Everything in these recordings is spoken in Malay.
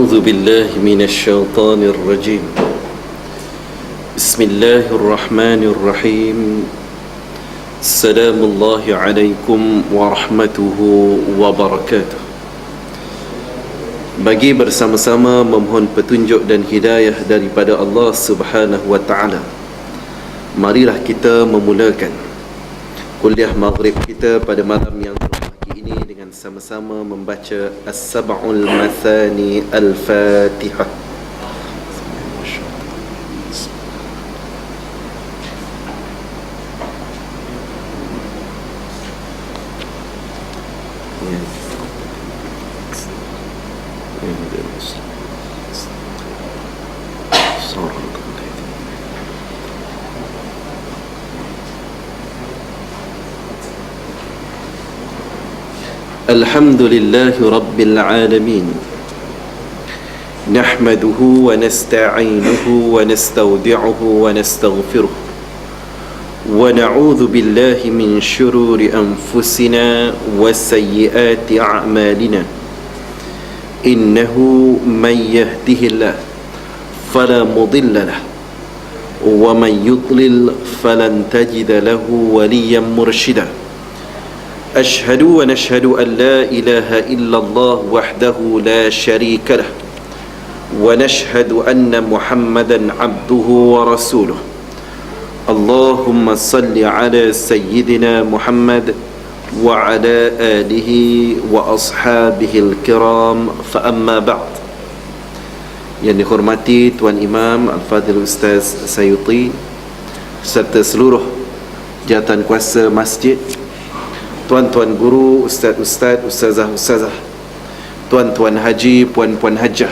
أعوذ بالله من الشيطان الرجيم. بسم الله الرحمن الرحيم. السلام الله عليكم ورحمته وبركاته. Bagi bersama-sama memohon petunjuk dan hidayah daripada Allah Subhanahu wa ta'ala, marilah kita memulakan kuliah maghrib kita pada malam yang pagi ini dengan sama-sama membaca As-Sab'ul Mathani Al-Fatihah. الحمد لله رب العالمين، نحمده ونستعينه ونستودعه ونستغفره، ونعوذ بالله من شرور أنفسنا وسيئات أعمالنا، إنه من يهده الله فلا مضل له، ومن يضلل فلن تجد له وليا مرشدا. أشهد ونشهد أن لا إله إلا الله وحده لا شريك له، ونشهد أن محمدا عبده ورسوله. اللهم صل على سيدنا محمد وعلى آله وأصحابه الكرام. فأما بعد. Yang dihormati Tuan Imam Al-Fadhil Ustaz Sayuti serta seluruh jawatan kuasa masjid, tuan-tuan guru, ustaz-ustaz, ustazah-ustazah, tuan-tuan haji, puan-puan hajah,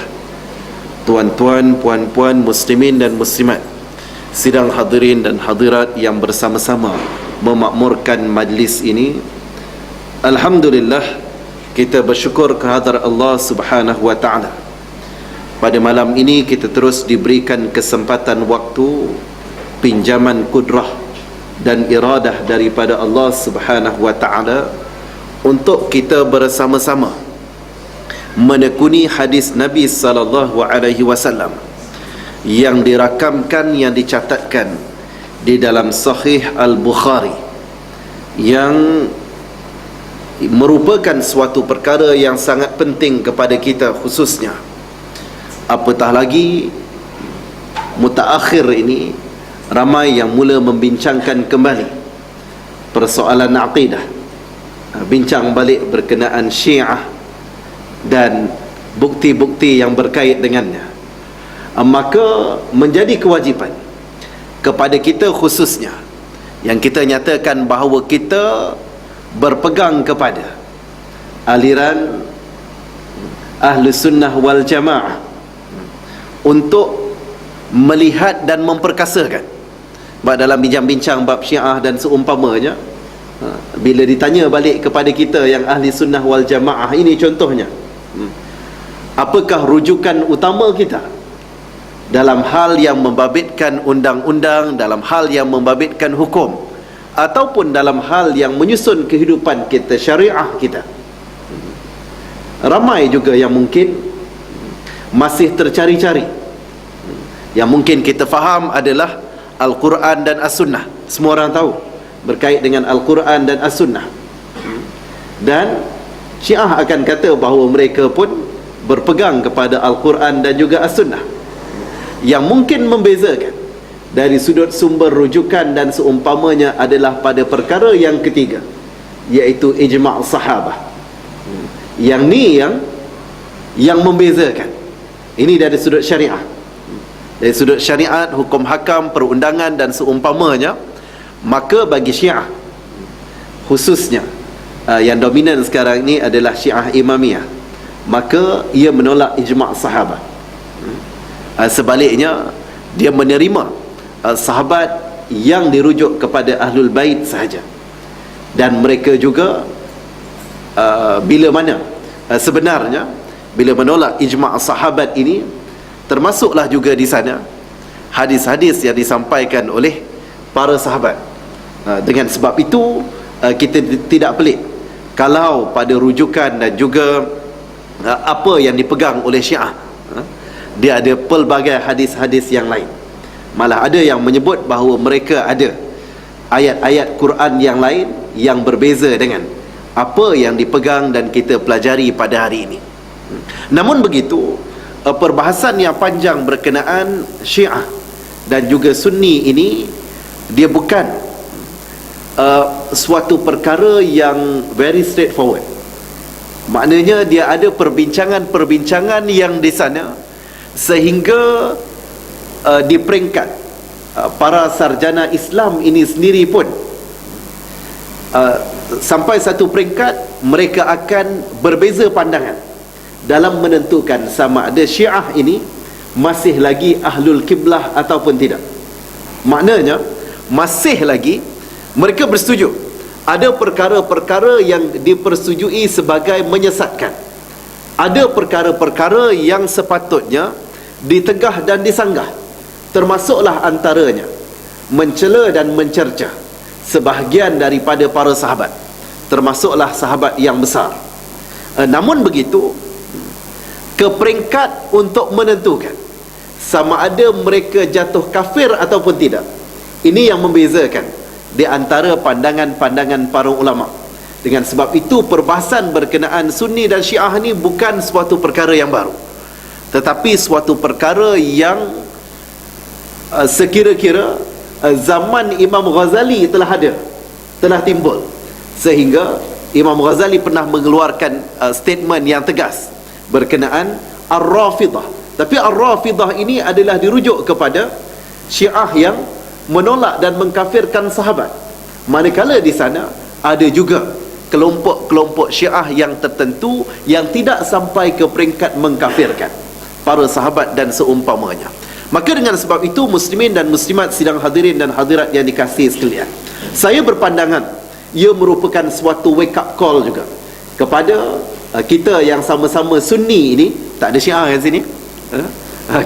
tuan-tuan, puan-puan muslimin dan muslimat, sidang hadirin dan hadirat yang bersama-sama memakmurkan majlis ini. Alhamdulillah, kita bersyukur kehadrat Allah Subhanahu wa ta'ala. Pada malam ini kita terus diberikan kesempatan waktu, pinjaman kudrah dan iradah daripada Allah Subhanahu wa ta'ala untuk kita bersama-sama menekuni hadis Nabi sallallahu alaihi wasallam yang dirakamkan, yang dicatatkan di dalam Sahih Al-Bukhari, yang merupakan suatu perkara yang sangat penting kepada kita khususnya, apatah lagi mutaakhir ini ramai yang mula membincangkan kembali persoalan aqidah, bincang balik berkenaan Syiah dan bukti-bukti yang berkait dengannya. Maka menjadi kewajipan kepada kita khususnya, yang kita nyatakan bahawa kita berpegang kepada aliran Ahlus Sunnah wal Jamaah, untuk melihat dan memperkasakan. Dalam bincang-bincang bab Syiah dan seumpamanya, bila ditanya balik kepada kita yang ahli sunnah wal jamaah ini, contohnya, apakah rujukan utama kita dalam hal yang membabitkan undang-undang, dalam hal yang membabitkan hukum, ataupun dalam hal yang menyusun kehidupan kita, syariah kita. Ramai juga yang mungkin masih tercari-cari. Yang mungkin kita faham adalah Al-Quran dan As-Sunnah. Semua orang tahu berkait dengan Al-Quran dan As-Sunnah. Dan Syiah akan kata bahawa mereka pun berpegang kepada Al-Quran dan juga As-Sunnah. Yang mungkin membezakan dari sudut sumber rujukan dan seumpamanya adalah pada perkara yang ketiga, iaitu ijma' sahabah. Yang ni yang membezakan. Ini dari sudut syariah. Dari sudut syariat, hukum hakam, perundangan dan seumpamanya, maka bagi Syiah khususnya, yang dominan sekarang ini adalah Syiah Imamiyah, maka ia menolak ijma' sahabat. Sebaliknya, dia menerima sahabat yang dirujuk kepada Ahlul Bait sahaja. Dan mereka juga bila mana sebenarnya bila menolak ijma' sahabat ini, termasuklah juga di sana hadis-hadis yang disampaikan oleh para sahabat. Dengan sebab itu kita tidak pelik kalau pada rujukan dan juga apa yang dipegang oleh Syiah dia ada pelbagai hadis-hadis yang lain. Malah ada yang menyebut bahawa mereka ada ayat-ayat Quran yang lain yang berbeza dengan apa yang dipegang dan kita pelajari pada hari ini. Namun begitu, perbahasan yang panjang berkenaan Syiah dan juga Sunni ini, dia bukan suatu perkara yang very straightforward. Maknanya dia ada perbincangan-perbincangan yang di sana, sehingga di peringkat para sarjana Islam ini sendiri pun sampai satu peringkat mereka akan berbeza pandangan dalam menentukan sama ada Syiah ini masih lagi ahlul kiblah ataupun tidak. Maknanya masih lagi mereka bersetuju ada perkara-perkara yang dipersetujui sebagai menyesatkan, ada perkara-perkara yang sepatutnya ditegah dan disanggah. Termasuklah antaranya mencela dan mencerca sebahagian daripada para sahabat, termasuklah sahabat yang besar. Namun begitu, ke peringkat untuk menentukan sama ada mereka jatuh kafir ataupun tidak, ini yang membezakan di antara pandangan-pandangan para ulama. Dengan sebab itu, perbahasan berkenaan Sunni dan Syiah ini bukan suatu perkara yang baru, tetapi suatu perkara yang sekira-kira zaman Imam Ghazali telah timbul, sehingga Imam Ghazali pernah mengeluarkan statement yang tegas berkenaan Ar-Rafidah. Tapi Ar-Rafidah ini adalah dirujuk kepada Syiah yang menolak dan mengkafirkan sahabat, manakala di sana ada juga kelompok-kelompok Syiah yang tertentu yang tidak sampai ke peringkat mengkafirkan para sahabat dan seumpamanya. Maka dengan sebab itu, muslimin dan muslimat sidang hadirin dan hadirat yang dikasihi sekalian, saya berpandangan ia merupakan suatu wake up call juga kepada kita yang sama-sama Sunni ini. Tak ada Syiah kat sini.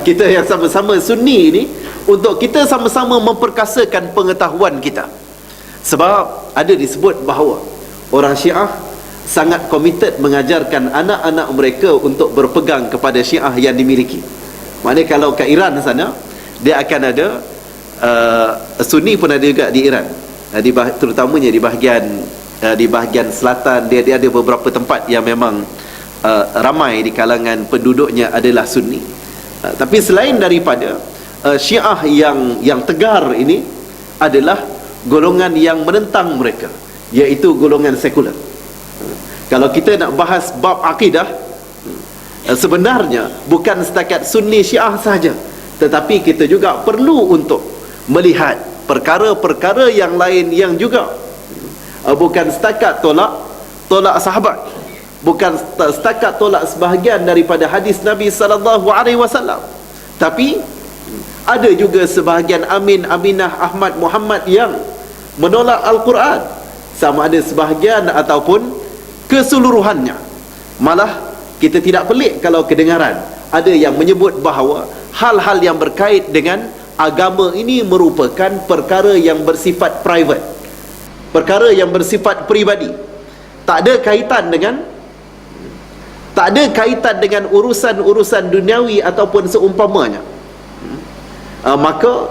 Kita yang sama-sama Sunni ini, untuk kita sama-sama memperkasakan pengetahuan kita. Sebab ada disebut bahawa orang Syiah sangat komited mengajarkan anak-anak mereka untuk berpegang kepada Syiah yang dimiliki. Maknanya kalau kat Iran sana, dia akan ada Sunni pun ada juga di Iran, terutamanya di bahagian selatan. Dia ada beberapa tempat yang memang ramai di kalangan penduduknya adalah Sunni. Tapi selain daripada Syiah yang tegar ini adalah golongan yang menentang mereka, iaitu golongan sekular. Kalau kita nak bahas bab akidah, sebenarnya bukan setakat Sunni Syiah sahaja, tetapi kita juga perlu untuk melihat perkara-perkara yang lain yang juga bukan setakat tolak sahabat, bukan setakat tolak sebahagian daripada hadis Nabi SAW, tapi ada juga sebahagian Amin, Aminah, Ahmad, Muhammad yang menolak Al-Quran, sama ada sebahagian ataupun keseluruhannya. Malah kita tidak pelik kalau kedengaran ada yang menyebut bahawa hal-hal yang berkait dengan agama ini merupakan perkara yang bersifat private, perkara yang bersifat peribadi, tak ada kaitan dengan urusan-urusan duniawi ataupun seumpamanya. Maka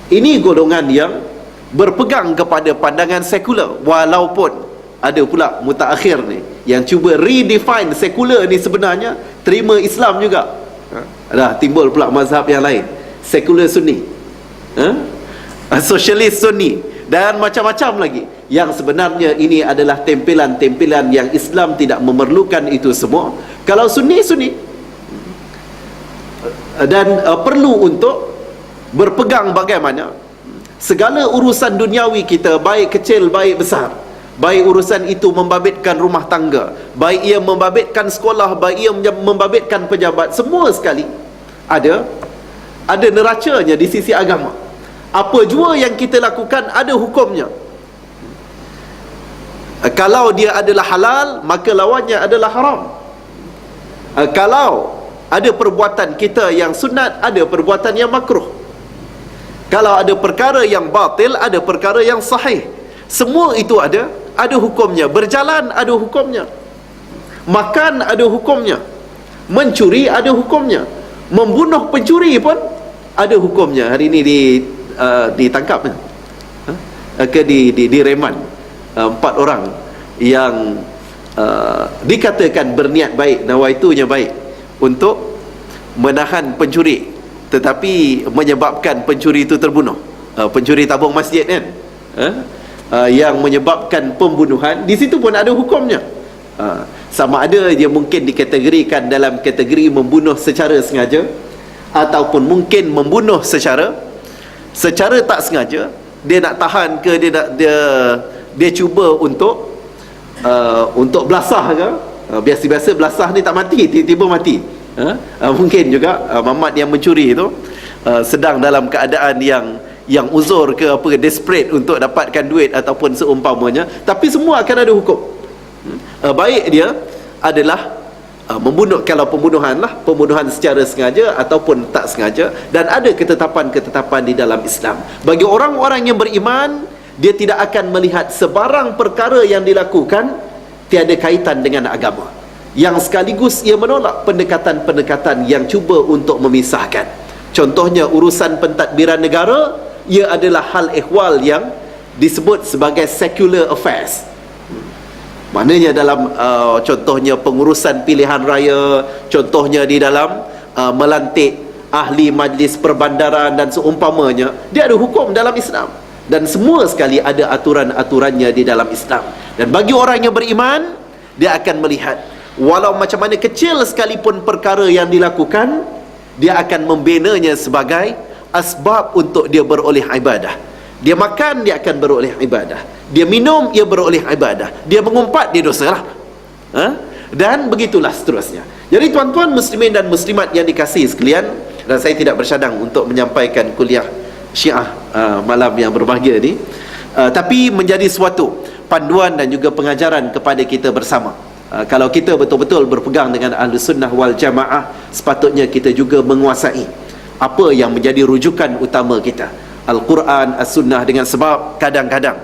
ini golongan yang berpegang kepada pandangan sekular, walaupun ada pula mutaakhir ni yang cuba redefine sekular ni sebenarnya terima Islam juga. Dah timbul pula mazhab yang lain, sekular Sunni, sosialis Sunni dan macam-macam lagi, yang sebenarnya ini adalah tempelan-tempelan yang Islam tidak memerlukan itu semua. Kalau Sunni dan perlu untuk berpegang bagaimana segala urusan duniawi kita, baik kecil baik besar, baik urusan itu membabitkan rumah tangga, baik ia membabitkan sekolah, baik ia membabitkan pejabat, semua sekali ada neracanya di sisi agama. Apa jua yang kita lakukan ada hukumnya. Kalau dia adalah halal, maka lawannya adalah haram. Kalau ada perbuatan kita yang sunat, ada perbuatan yang makruh. Kalau ada perkara yang batil, ada perkara yang sahih. Semua itu ada hukumnya. Berjalan ada hukumnya, makan ada hukumnya, mencuri ada hukumnya, Membunuh pencuri pun ada hukumnya. Hari ini ditangkap ke direman 4 orang yang dikatakan berniat baik, nawaitunya baik untuk menahan pencuri, tetapi menyebabkan pencuri itu terbunuh. Pencuri tabung masjid kan, yang menyebabkan pembunuhan, di situ pun ada hukumnya. Sama ada dia mungkin dikategorikan dalam kategori membunuh secara sengaja, ataupun mungkin membunuh secara tak sengaja. Dia nak tahan ke dia cuba untuk belasah ke. Biasa-biasa belasah ni tak mati, tiba-tiba mati. Mungkin juga mamat yang mencuri itu sedang dalam keadaan yang uzur ke apa, desperate untuk dapatkan duit ataupun seumpamanya, tapi semua akan ada hukum. Baik dia adalah membunuh, kalau pembunuhan secara sengaja ataupun tak sengaja, dan ada ketetapan-ketetapan di dalam Islam. Bagi orang-orang yang beriman, dia tidak akan melihat sebarang perkara yang dilakukan tiada kaitan dengan agama, yang sekaligus ia menolak pendekatan-pendekatan yang cuba untuk memisahkan. Contohnya urusan pentadbiran negara, ia adalah hal ehwal yang disebut sebagai secular affairs. Maknanya dalam contohnya pengurusan pilihan raya, contohnya di dalam melantik ahli majlis perbandaran dan seumpamanya, dia ada hukum dalam Islam, dan semua sekali ada aturan-aturannya di dalam Islam. Dan bagi orang yang beriman, dia akan melihat walau macam mana kecil sekalipun perkara yang dilakukan, dia akan membinanya sebagai asbab untuk dia beroleh ibadah. Dia makan, dia akan beroleh ibadah. Dia minum, ia beroleh ibadah. Dia mengumpat, dia dosa lah. Dan begitulah seterusnya. Jadi tuan-tuan muslimin dan muslimat yang dikasihi sekalian, dan saya tidak bersadang untuk menyampaikan kuliah Syiah malam yang berbahagia ni, tapi menjadi suatu panduan dan juga pengajaran kepada kita bersama. Kalau kita betul-betul berpegang dengan Ahlus Sunnah wal Jamaah, sepatutnya kita juga menguasai apa yang menjadi rujukan utama kita, Al-Quran, As-Sunnah, dengan sebab kadang-kadang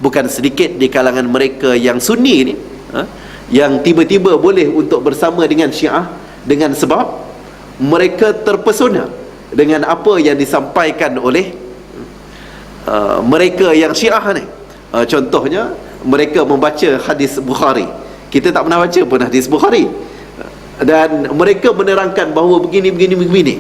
bukan sedikit di kalangan mereka yang Sunni ni yang tiba-tiba boleh untuk bersama dengan Syiah dengan sebab mereka terpesona dengan apa yang disampaikan oleh mereka yang Syiah ni. Contohnya mereka membaca hadis Bukhari. Kita tak pernah baca pun hadis Bukhari, dan mereka menerangkan bahawa begini.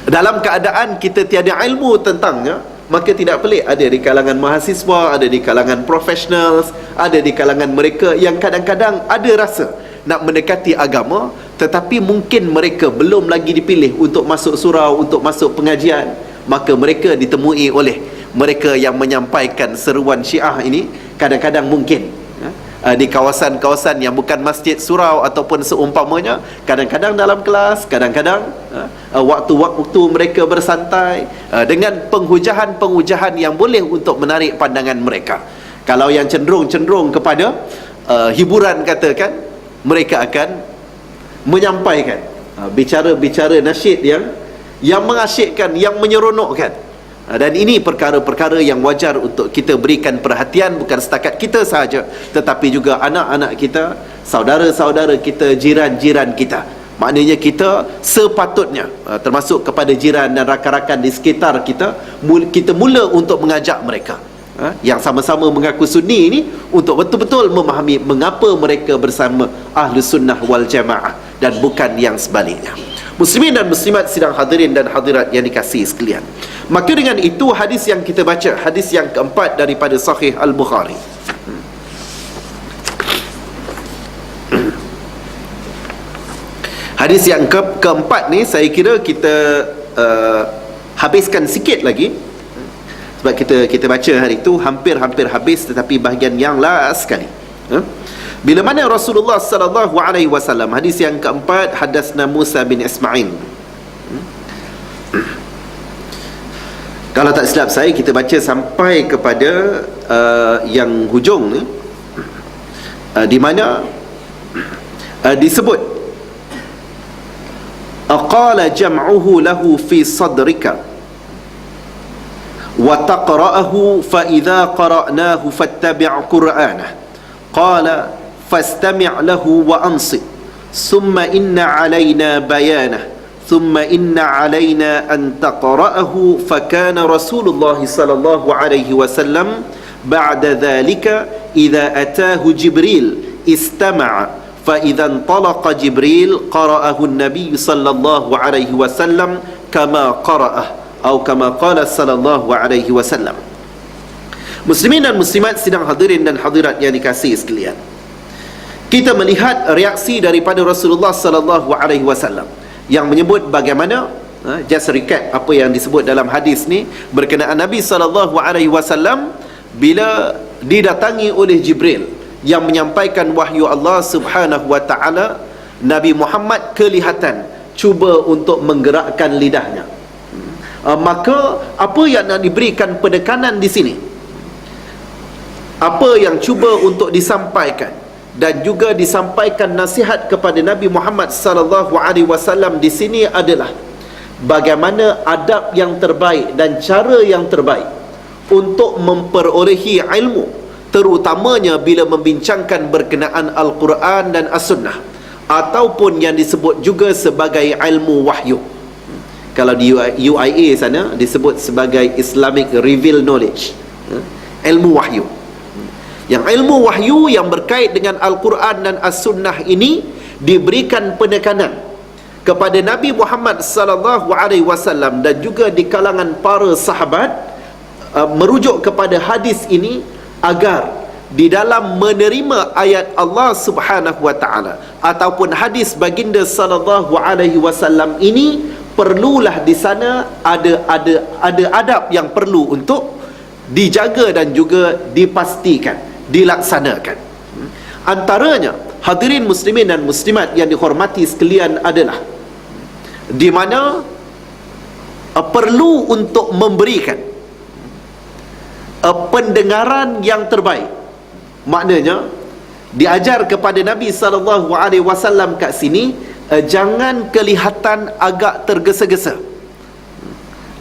Dalam keadaan kita tiada ilmu tentangnya, maka tidak pelik ada di kalangan mahasiswa, ada di kalangan professionals, ada di kalangan mereka yang kadang-kadang ada rasa nak mendekati agama, tetapi mungkin mereka belum lagi dipilih untuk masuk surau, untuk masuk pengajian. Maka mereka ditemui oleh mereka yang menyampaikan seruan Syiah ini, kadang-kadang mungkin di kawasan-kawasan yang bukan masjid, surau ataupun seumpamanya, kadang-kadang dalam kelas, kadang-kadang waktu-waktu mereka bersantai, dengan penghujahan-penghujahan yang boleh untuk menarik pandangan mereka. Kalau yang cenderung kepada hiburan katakan, mereka akan menyampaikan bicara-bicara nasyid yang mengasyikkan, yang menyeronokkan. Dan ini perkara-perkara yang wajar untuk kita berikan perhatian, bukan setakat kita sahaja, tetapi juga anak-anak kita, saudara-saudara kita, jiran-jiran kita. Maknanya kita sepatutnya, termasuk kepada jiran dan rakan-rakan di sekitar kita, kita mula untuk mengajak mereka yang sama-sama mengaku Sunni ini untuk betul-betul memahami mengapa mereka bersama Ahlus Sunnah wal Jamaah dan bukan yang sebaliknya. Muslimin dan muslimat sidang hadirin dan hadirat yang dikasihi sekalian, maka dengan itu hadis yang kita baca, hadis yang keempat daripada Sahih Al-Bukhari. Hadis yang keempat ni saya kira kita habiskan sikit lagi, sebab kita baca hari itu hampir habis, tetapi bahagian yang last sekali. Bila mana Rasulullah sallallahu alaihi wasallam, hadis yang keempat, hadatsna Musa bin Ismail. Kalau tak silap saya, kita baca sampai kepada yang hujung ni, di mana disebut aqala jam'uhu lahu fi sadrika wa taqra'ahu fa idza qara'nahu fattabi' qur'anah qala fastami' lahu wa ansit summa inna 'alaina bayanah thumma inna alaina an taqra'ahu fakana Rasulullah sallallahu alaihi wasallam ba'da dhalika idza atahu Jibril istama'a fa idza intalaqa Jibril qara'ahu an-nabiy sallallahu alaihi wasallam kama qara'ah atau kama qala sallallahu alaihi wasallam. Muslimin dan muslimat sidang hadirin dan hadirat yang dikasihi sekalian, kita melihat reaksi daripada Rasulullah sallallahu alaihi wasallam yang menyebut bagaimana, just recap apa yang disebut dalam hadis ni berkenaan Nabi sallallahu alaihi wasallam bila didatangi oleh Jibril yang menyampaikan wahyu Allah Subhanahu wa taala. Nabi Muhammad kelihatan cuba untuk menggerakkan lidahnya. Maka apa yang nak diberikan penekanan di sini, apa yang cuba untuk disampaikan dan juga disampaikan nasihat kepada Nabi Muhammad sallallahu alaihi wasallam di sini adalah bagaimana adab yang terbaik dan cara yang terbaik untuk memperolehi ilmu, terutamanya bila membincangkan berkenaan Al-Quran dan As-Sunnah, ataupun yang disebut juga sebagai ilmu wahyu. Kalau di UIA sana disebut sebagai Islamic Revealed Knowledge, ilmu wahyu. Yang ilmu wahyu yang berkait dengan Al-Quran dan As-Sunnah ini diberikan penekanan kepada Nabi Muhammad sallallahu alaihi wasallam dan juga di kalangan para sahabat, merujuk kepada hadis ini agar di dalam menerima ayat Allah Subhanahu wa taala ataupun hadis baginda sallallahu alaihi wasallam ini, perlulah di sana ada adab yang perlu untuk dijaga dan juga dipastikan, dilaksanakan. Antaranya, hadirin muslimin dan muslimat yang dihormati sekalian, adalah di mana perlu untuk memberikan pendengaran yang terbaik. Maknanya diajar kepada Nabi sallallahu alaihi wasallam kat sini, jangan kelihatan agak tergesa-gesa.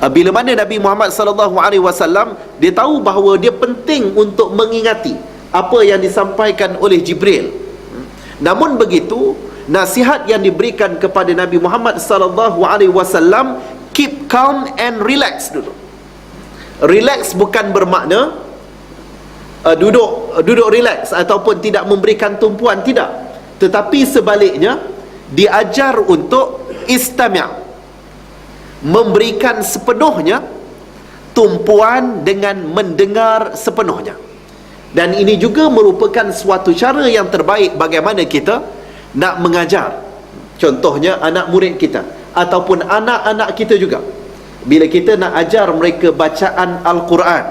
Bila mana Nabi Muhammad sallallahu alaihi wasallam dia tahu bahawa dia penting untuk mengingati apa yang disampaikan oleh Jibril. Namun begitu, nasihat yang diberikan kepada Nabi Muhammad sallallahu alaihi wasallam, keep calm and relax dulu. Relax bukan bermakna duduk relax ataupun tidak memberikan tumpuan, tidak. Tetapi sebaliknya, diajar untuk istami', memberikan sepenuhnya tumpuan dengan mendengar sepenuhnya. Dan ini juga merupakan suatu cara yang terbaik bagaimana kita nak mengajar, contohnya anak murid kita ataupun anak-anak kita juga. Bila kita nak ajar mereka bacaan Al-Quran,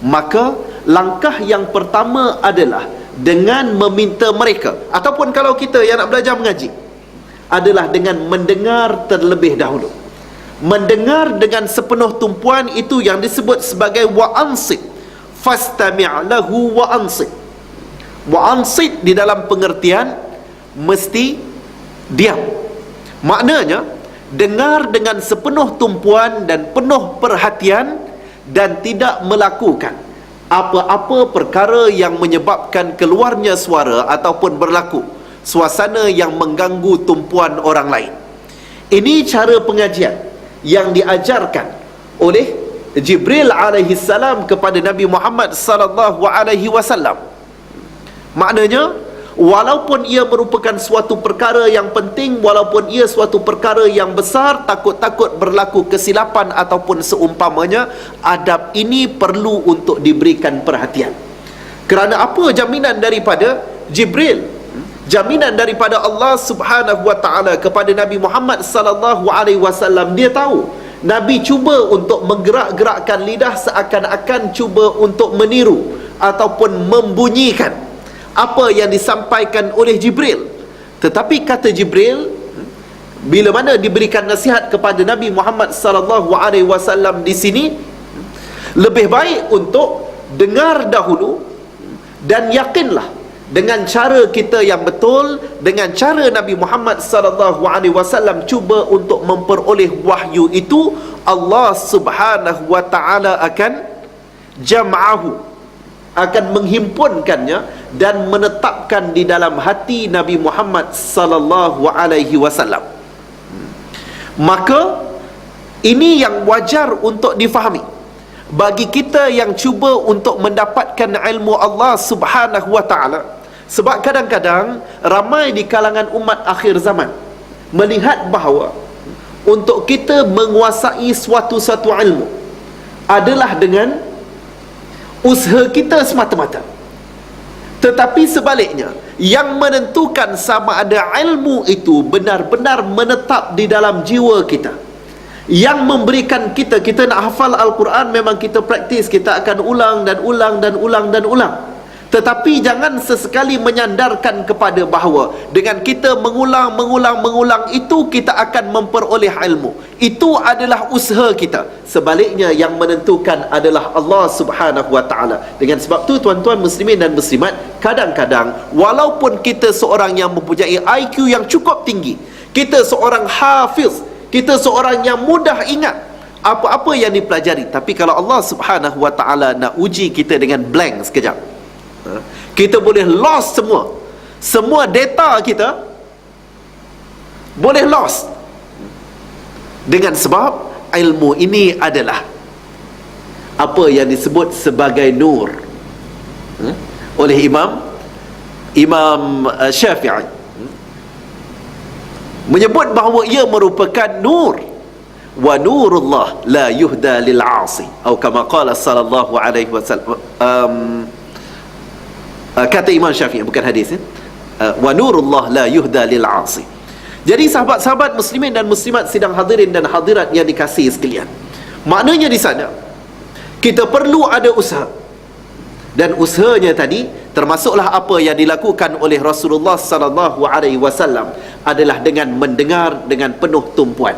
maka langkah yang pertama adalah dengan meminta mereka, ataupun kalau kita yang nak belajar mengaji, adalah dengan mendengar terlebih dahulu. Mendengar dengan sepenuh tumpuan itu yang disebut sebagai wa'ansit. Fastami' lahu wa'ansit. Wa'ansit di dalam pengertian mesti diam. Maknanya dengar dengan sepenuh tumpuan dan penuh perhatian dan tidak melakukan apa-apa perkara yang menyebabkan keluarnya suara ataupun berlaku suasana yang mengganggu tumpuan orang lain. Ini cara pengajian yang diajarkan oleh Jibril alaihi salam kepada Nabi Muhammad sallallahu alaihi wasallam. Maknanya, walaupun ia merupakan suatu perkara yang penting, walaupun ia suatu perkara yang besar, takut-takut berlaku kesilapan ataupun seumpamanya, adab ini perlu untuk diberikan perhatian. Kerana apa jaminan daripada Jibril? Jaminan daripada Allah Subhanahu wa taala kepada Nabi Muhammad sallallahu alaihi wasallam. Dia tahu Nabi cuba untuk menggerak-gerakkan lidah seakan-akan cuba untuk meniru ataupun membunyikan apa yang disampaikan oleh Jibril. Tetapi kata Jibril, bila mana diberikan nasihat kepada Nabi Muhammad sallallahu alaihi wasallam di sini, lebih baik untuk dengar dahulu dan yakinlah dengan cara kita yang betul, dengan cara Nabi Muhammad sallallahu alaihi wasallam cuba untuk memperoleh wahyu itu, Allah Subhanahu wa taala akan jam'ahu, akan menghimpunkannya dan menetapkan di dalam hati Nabi Muhammad sallallahu alaihi wasallam. Maka ini yang wajar untuk difahami bagi kita yang cuba untuk mendapatkan ilmu Allah Subhanahu wa ta'ala. Sebab kadang-kadang ramai di kalangan umat akhir zaman melihat bahawa untuk kita menguasai suatu ilmu adalah dengan usaha kita semata-mata. Tetapi sebaliknya, yang menentukan sama ada ilmu itu benar-benar menetap di dalam jiwa kita, yang memberikan kita nak hafal Al-Quran, memang kita praktis, kita akan ulang dan ulang dan ulang dan ulang. Tetapi jangan sesekali menyandarkan kepada bahawa dengan kita mengulang itu kita akan memperoleh ilmu. Itu adalah usaha kita. Sebaliknya yang menentukan adalah Allah Subhanahu wa ta'ala. Dengan sebab tu tuan-tuan muslimin dan muslimat, kadang-kadang walaupun kita seorang yang mempunyai IQ yang cukup tinggi, kita seorang hafiz, kita seorang yang mudah ingat apa-apa yang dipelajari, tapi kalau Allah Subhanahu wa ta'ala nak uji kita dengan blank sekejap, kita boleh lost semua data kita boleh lost. Dengan sebab ilmu ini adalah apa yang disebut sebagai nur oleh Imam Syafi'i, menyebut bahawa ia merupakan nur. Wa nurullah la yuhda lil 'asi, atau kama qala sallallahu alaihi wasallam. Kata Imam Syafi'i, bukan hadis ya. Wa nurullah la yuhda lil 'asi. Jadi sahabat-sahabat muslimin dan muslimat sidang hadirin dan hadirat yang dikasihi sekalian, maknanya di sana kita perlu ada usaha. Dan usahanya tadi termasuklah apa yang dilakukan oleh Rasulullah sallallahu alaihi wasallam adalah dengan mendengar dengan penuh tumpuan.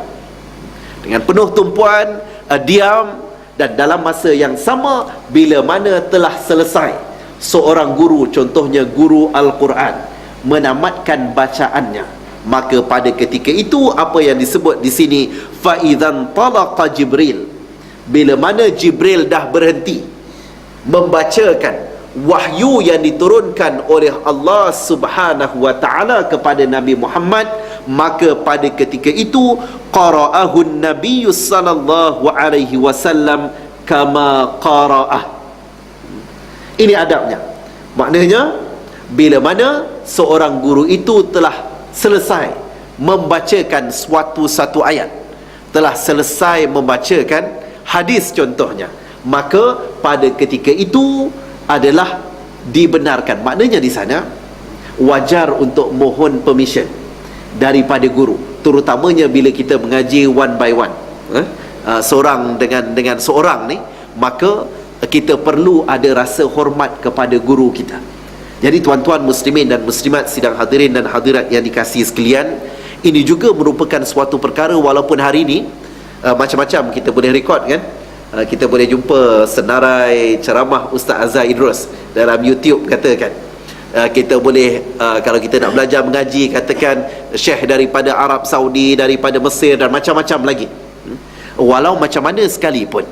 Dengan penuh tumpuan, diam, dan dalam masa yang sama bila mana telah selesai seorang guru, contohnya guru Al-Quran, menamatkan bacaannya, maka pada ketika itu apa yang disebut di sini, fa idzan talaqa Jibril, bila mana Jibril dah berhenti membacakan wahyu yang diturunkan oleh Allah Subhanahu wa ta'ala kepada Nabi Muhammad, maka pada ketika itu qara'ahu an-nabiy sallallahu alaihi wasallam kama qara'ah. Ini adabnya. Maknanya bila mana seorang guru itu telah selesai membacakan satu ayat, telah selesai membacakan hadis contohnya, maka pada ketika itu adalah dibenarkan. Maknanya di sana wajar untuk mohon permission daripada guru, terutamanya bila kita mengaji one by one, seorang dengan seorang ni, maka kita perlu ada rasa hormat kepada guru kita. Jadi tuan-tuan muslimin dan muslimat sidang hadirin dan hadirat yang dikasihi sekalian, ini juga merupakan suatu perkara, walaupun hari ini macam-macam kita boleh rekod kan, kita boleh jumpa senarai ceramah Ustaz Azhar Idrus dalam YouTube katakan. Kita boleh kalau kita nak belajar mengaji, katakan syekh daripada Arab Saudi, daripada Mesir dan macam-macam lagi. Walau macam mana sekalipun,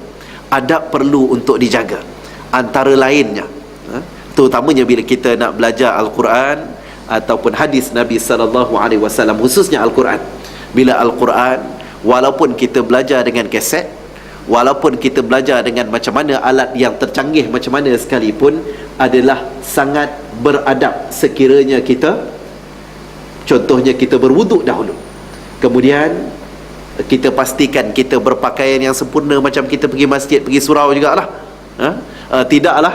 adab perlu untuk dijaga. Antara lainnya, terutamanya bila kita nak belajar Al-Quran ataupun hadis Nabi sallallahu alaihi wasallam, khususnya Al-Quran. Bila Al-Quran, walaupun kita belajar dengan kaset, walaupun kita belajar dengan macam mana alat yang tercanggih macam mana sekalipun, adalah sangat beradab sekiranya kita, contohnya kita berwuduk dahulu, kemudian kita pastikan kita berpakaian yang sempurna, macam kita pergi masjid, pergi surau jugalah. Tidaklah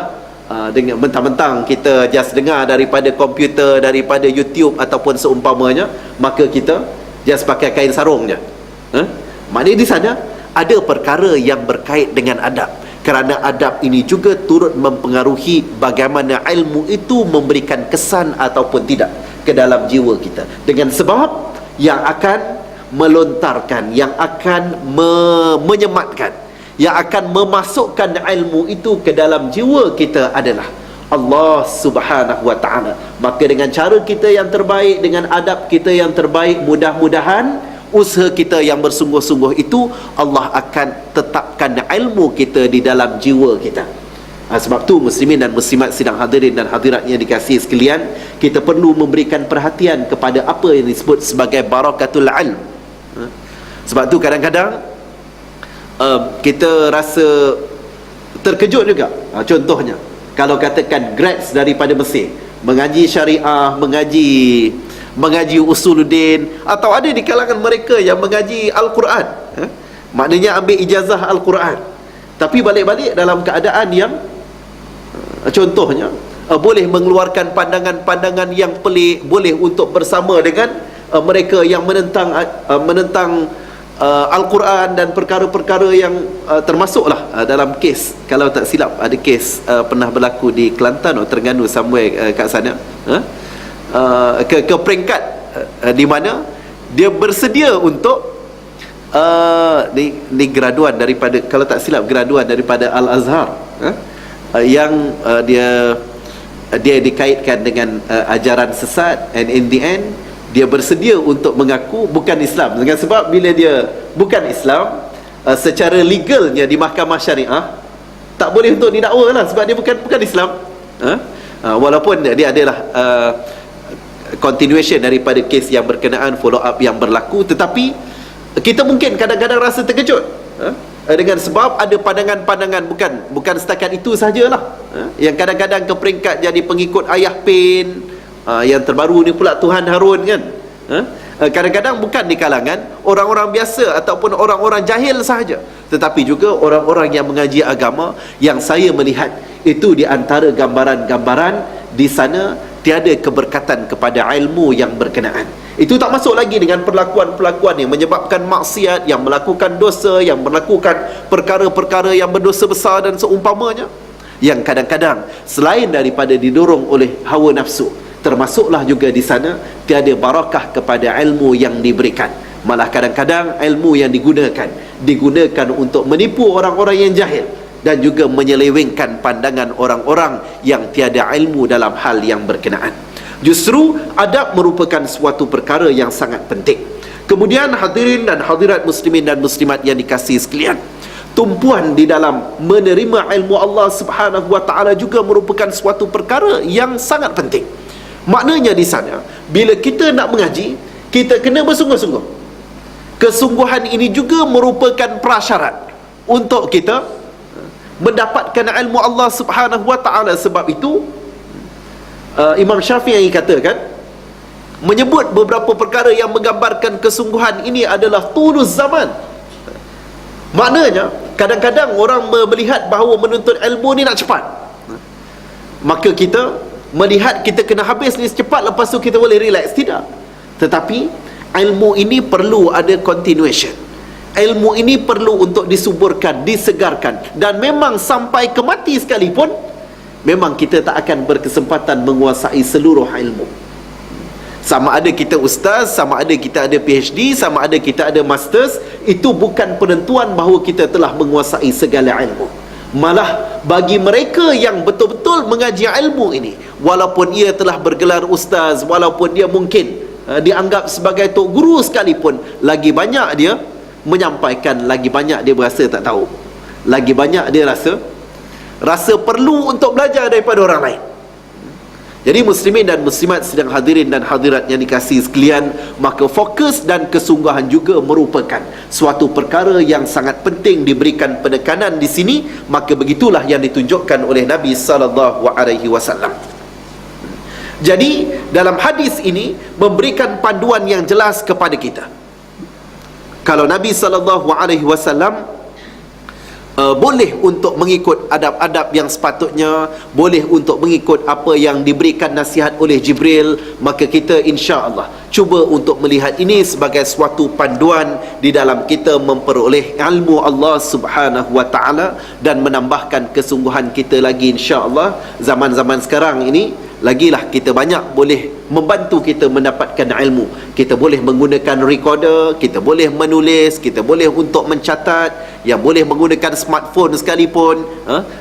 dengan mentang-mentang kita just dengar daripada komputer, daripada YouTube ataupun seumpamanya, maka kita just pakai kain sarung je. Maknanya di sana ada perkara yang berkait dengan adab, kerana adab ini juga turut mempengaruhi bagaimana ilmu itu memberikan kesan ataupun tidak ke dalam jiwa kita. Dengan sebab yang akan melontarkan, yang akan menyematkan, yang akan memasukkan ilmu itu ke dalam jiwa kita adalah Allah Subhanahu wa ta'ala. Maka dengan cara kita yang terbaik, dengan adab kita yang terbaik, mudah-mudahan usaha kita yang bersungguh-sungguh itu, Allah akan tetapkan ilmu kita di dalam jiwa kita. Sebab tu muslimin dan muslimat sidang hadirin dan hadirat yang dikasihi sekalian, kita perlu memberikan perhatian kepada apa yang disebut sebagai barakatul ilm. Sebab tu kadang-kadang kita rasa terkejut juga. Contohnya, kalau katakan grads daripada Mesir, mengaji syariah, mengaji usuluddin, atau ada di kalangan mereka yang mengaji Al-Quran, maknanya ambil ijazah Al-Quran, tapi balik-balik dalam keadaan yang contohnya boleh mengeluarkan pandangan-pandangan yang pelik, boleh untuk bersama dengan mereka yang menentang Al-Quran dan perkara-perkara yang termasuklah dalam kes, kalau tak silap ada kes pernah berlaku di Kelantan atau Terengganu somewhere kat sana, ke peringkat di mana dia bersedia untuk ni graduan daripada, kalau tak silap graduan daripada Al-Azhar, yang dia dikaitkan dengan ajaran sesat, and in the end dia bersedia untuk mengaku bukan Islam, dengan sebab bila dia bukan Islam, secara legalnya di mahkamah syariah tak boleh untuk didakwa lah, sebab dia bukan Islam. Walaupun dia adalah continuation daripada kes yang berkenaan, follow up yang berlaku, tetapi kita mungkin kadang-kadang rasa terkejut dengan sebab ada pandangan-pandangan, bukan setakat itu sahajalah, yang kadang-kadang ke peringkat jadi pengikut Ayah Pin, yang terbaru ni pula Tuhan Harun kan. Kadang-kadang bukan di kalangan orang-orang biasa ataupun orang-orang jahil sahaja, tetapi juga orang-orang yang mengaji agama, yang saya melihat itu di antara gambaran-gambaran di sana tiada keberkatan kepada ilmu yang berkenaan. Itu tak masuk lagi dengan perlakuan-perlakuan yang menyebabkan maksiat, yang melakukan dosa, yang melakukan perkara-perkara yang berdosa besar dan seumpamanya, yang kadang-kadang selain daripada didorong oleh hawa nafsu, termasuklah juga di sana tiada barakah kepada ilmu yang diberikan. Malah kadang-kadang ilmu yang digunakan untuk menipu orang-orang yang jahil, dan juga menyelewengkan pandangan orang-orang yang tiada ilmu dalam hal yang berkenaan. Justru adab merupakan suatu perkara yang sangat penting. Kemudian hadirin dan hadirat muslimin dan muslimat yang dikasihi sekalian, tumpuan di dalam menerima ilmu Allah Subhanahu wa taala juga merupakan suatu perkara yang sangat penting. Maknanya di sana, bila kita nak mengaji, kita kena bersungguh-sungguh. Kesungguhan ini juga merupakan prasyarat untuk kita mendapatkan ilmu Allah Subhanahu wa taala. Sebab itu Imam Syafi'i katakan, menyebut beberapa perkara yang menggambarkan kesungguhan ini adalah tuluz zaman. Maknanya kadang-kadang orang melihat bahawa menuntut ilmu ni nak cepat, maka kita melihat kita kena habis ni secepat, lepas tu kita boleh relax. Tidak. Tetapi ilmu ini perlu ada continuation. Ilmu ini perlu untuk disuburkan, disegarkan, dan memang sampai ke mati sekalipun, memang kita tak akan berkesempatan menguasai seluruh ilmu. Sama ada kita ustaz, sama ada kita ada PhD, sama ada kita ada masters, itu bukan penentuan bahawa kita telah menguasai segala ilmu. Malah bagi mereka yang betul-betul mengaji ilmu ini, walaupun ia telah bergelar ustaz, walaupun dia mungkin dianggap sebagai tok guru sekalipun, lagi banyak dia menyampaikan, lagi banyak dia berasa tak tahu, lagi banyak dia rasa perlu untuk belajar daripada orang lain. Jadi muslimin dan muslimat sedang hadirin dan hadirat yang dikasihi sekalian, maka fokus dan kesungguhan juga merupakan suatu perkara yang sangat penting diberikan penekanan di sini. Maka begitulah yang ditunjukkan oleh Nabi sallallahu alaihi wasallam. Jadi dalam hadis ini memberikan panduan yang jelas kepada kita. Kalau Nabi sallallahu alaihi wasallam boleh untuk mengikut adab-adab yang sepatutnya, boleh untuk mengikut apa yang diberikan nasihat oleh Jibril, maka kita insya-Allah cuba untuk melihat ini sebagai suatu panduan di dalam kita memperoleh ilmu Allah Subhanahu wa taala, dan menambahkan kesungguhan kita lagi insya-Allah. Zaman-zaman sekarang ini lagilah kita banyak boleh membantu kita mendapatkan ilmu. Kita boleh menggunakan recorder, kita boleh menulis, kita boleh untuk mencatat, yang boleh menggunakan smartphone sekalipun,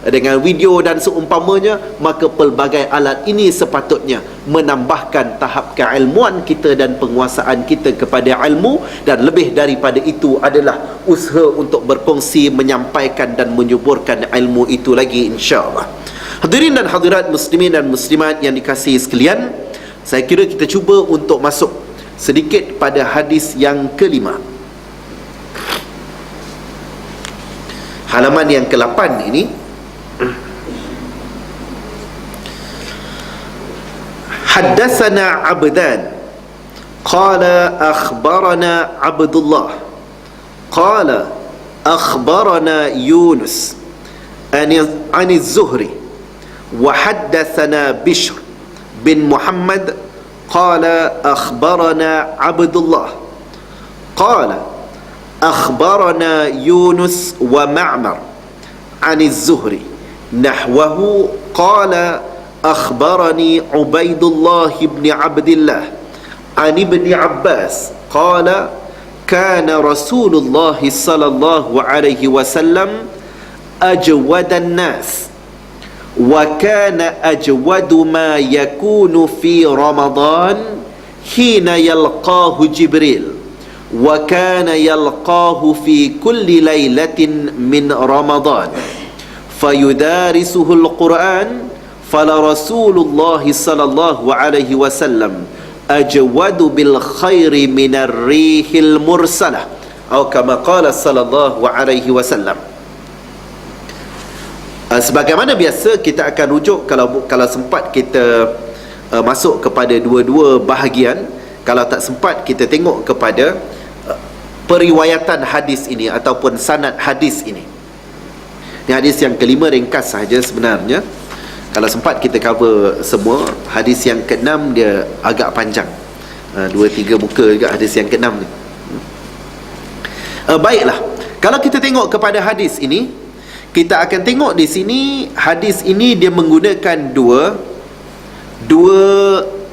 dengan video dan seumpamanya. Maka pelbagai alat ini sepatutnya menambahkan tahap keilmuan kita dan penguasaan kita kepada ilmu, dan lebih daripada itu adalah usaha untuk berkongsi, menyampaikan dan menyuburkan ilmu itu lagi insya-Allah. Hadirin dan hadirat muslimin dan muslimat yang dikasihi sekalian, saya kira kita cuba untuk masuk sedikit pada hadis yang kelima. halaman yang ke-8 ini. Haddatsana Abdan qala akhbarana Abdullah qala akhbarana Yunus an az-Zuhri wa haddatsana Bishr bin Muhammad qala akhbarana Abdullah qala akhbarana Yunus wa Ma'mar an az-Zuhri nahwahu qala akhbarani Ubaidullah ibn Abdillah an ibn Abbas qala kana Rasulullah sallallahu alaihi wasallam ajwadan nas wa kana ajwadu ma yakunu fi Ramadan hina yalqahu Jibril wa kana yalqahu fi kulli lailatin min Ramadan fayudarisuhu al-Quran fala Rasulullah sallallahu alaihi wasallam ajwadu bil khairi minar rihil mursalah atau kama qala sallallahu alaihi wasallam. Sebagaimana biasa, kita akan rujuk kalau sempat kita masuk kepada dua-dua bahagian. Kalau tak sempat, kita tengok kepada periwayatan hadis ini ataupun sanad hadis ini. Ini hadis yang kelima, ringkas sahaja sebenarnya. Kalau sempat kita cover semua. Hadis yang ke-6 dia agak panjang, 2-3 muka juga hadis yang ke-6 ni. Baiklah, kalau kita tengok kepada hadis ini, kita akan tengok di sini hadis ini dia menggunakan dua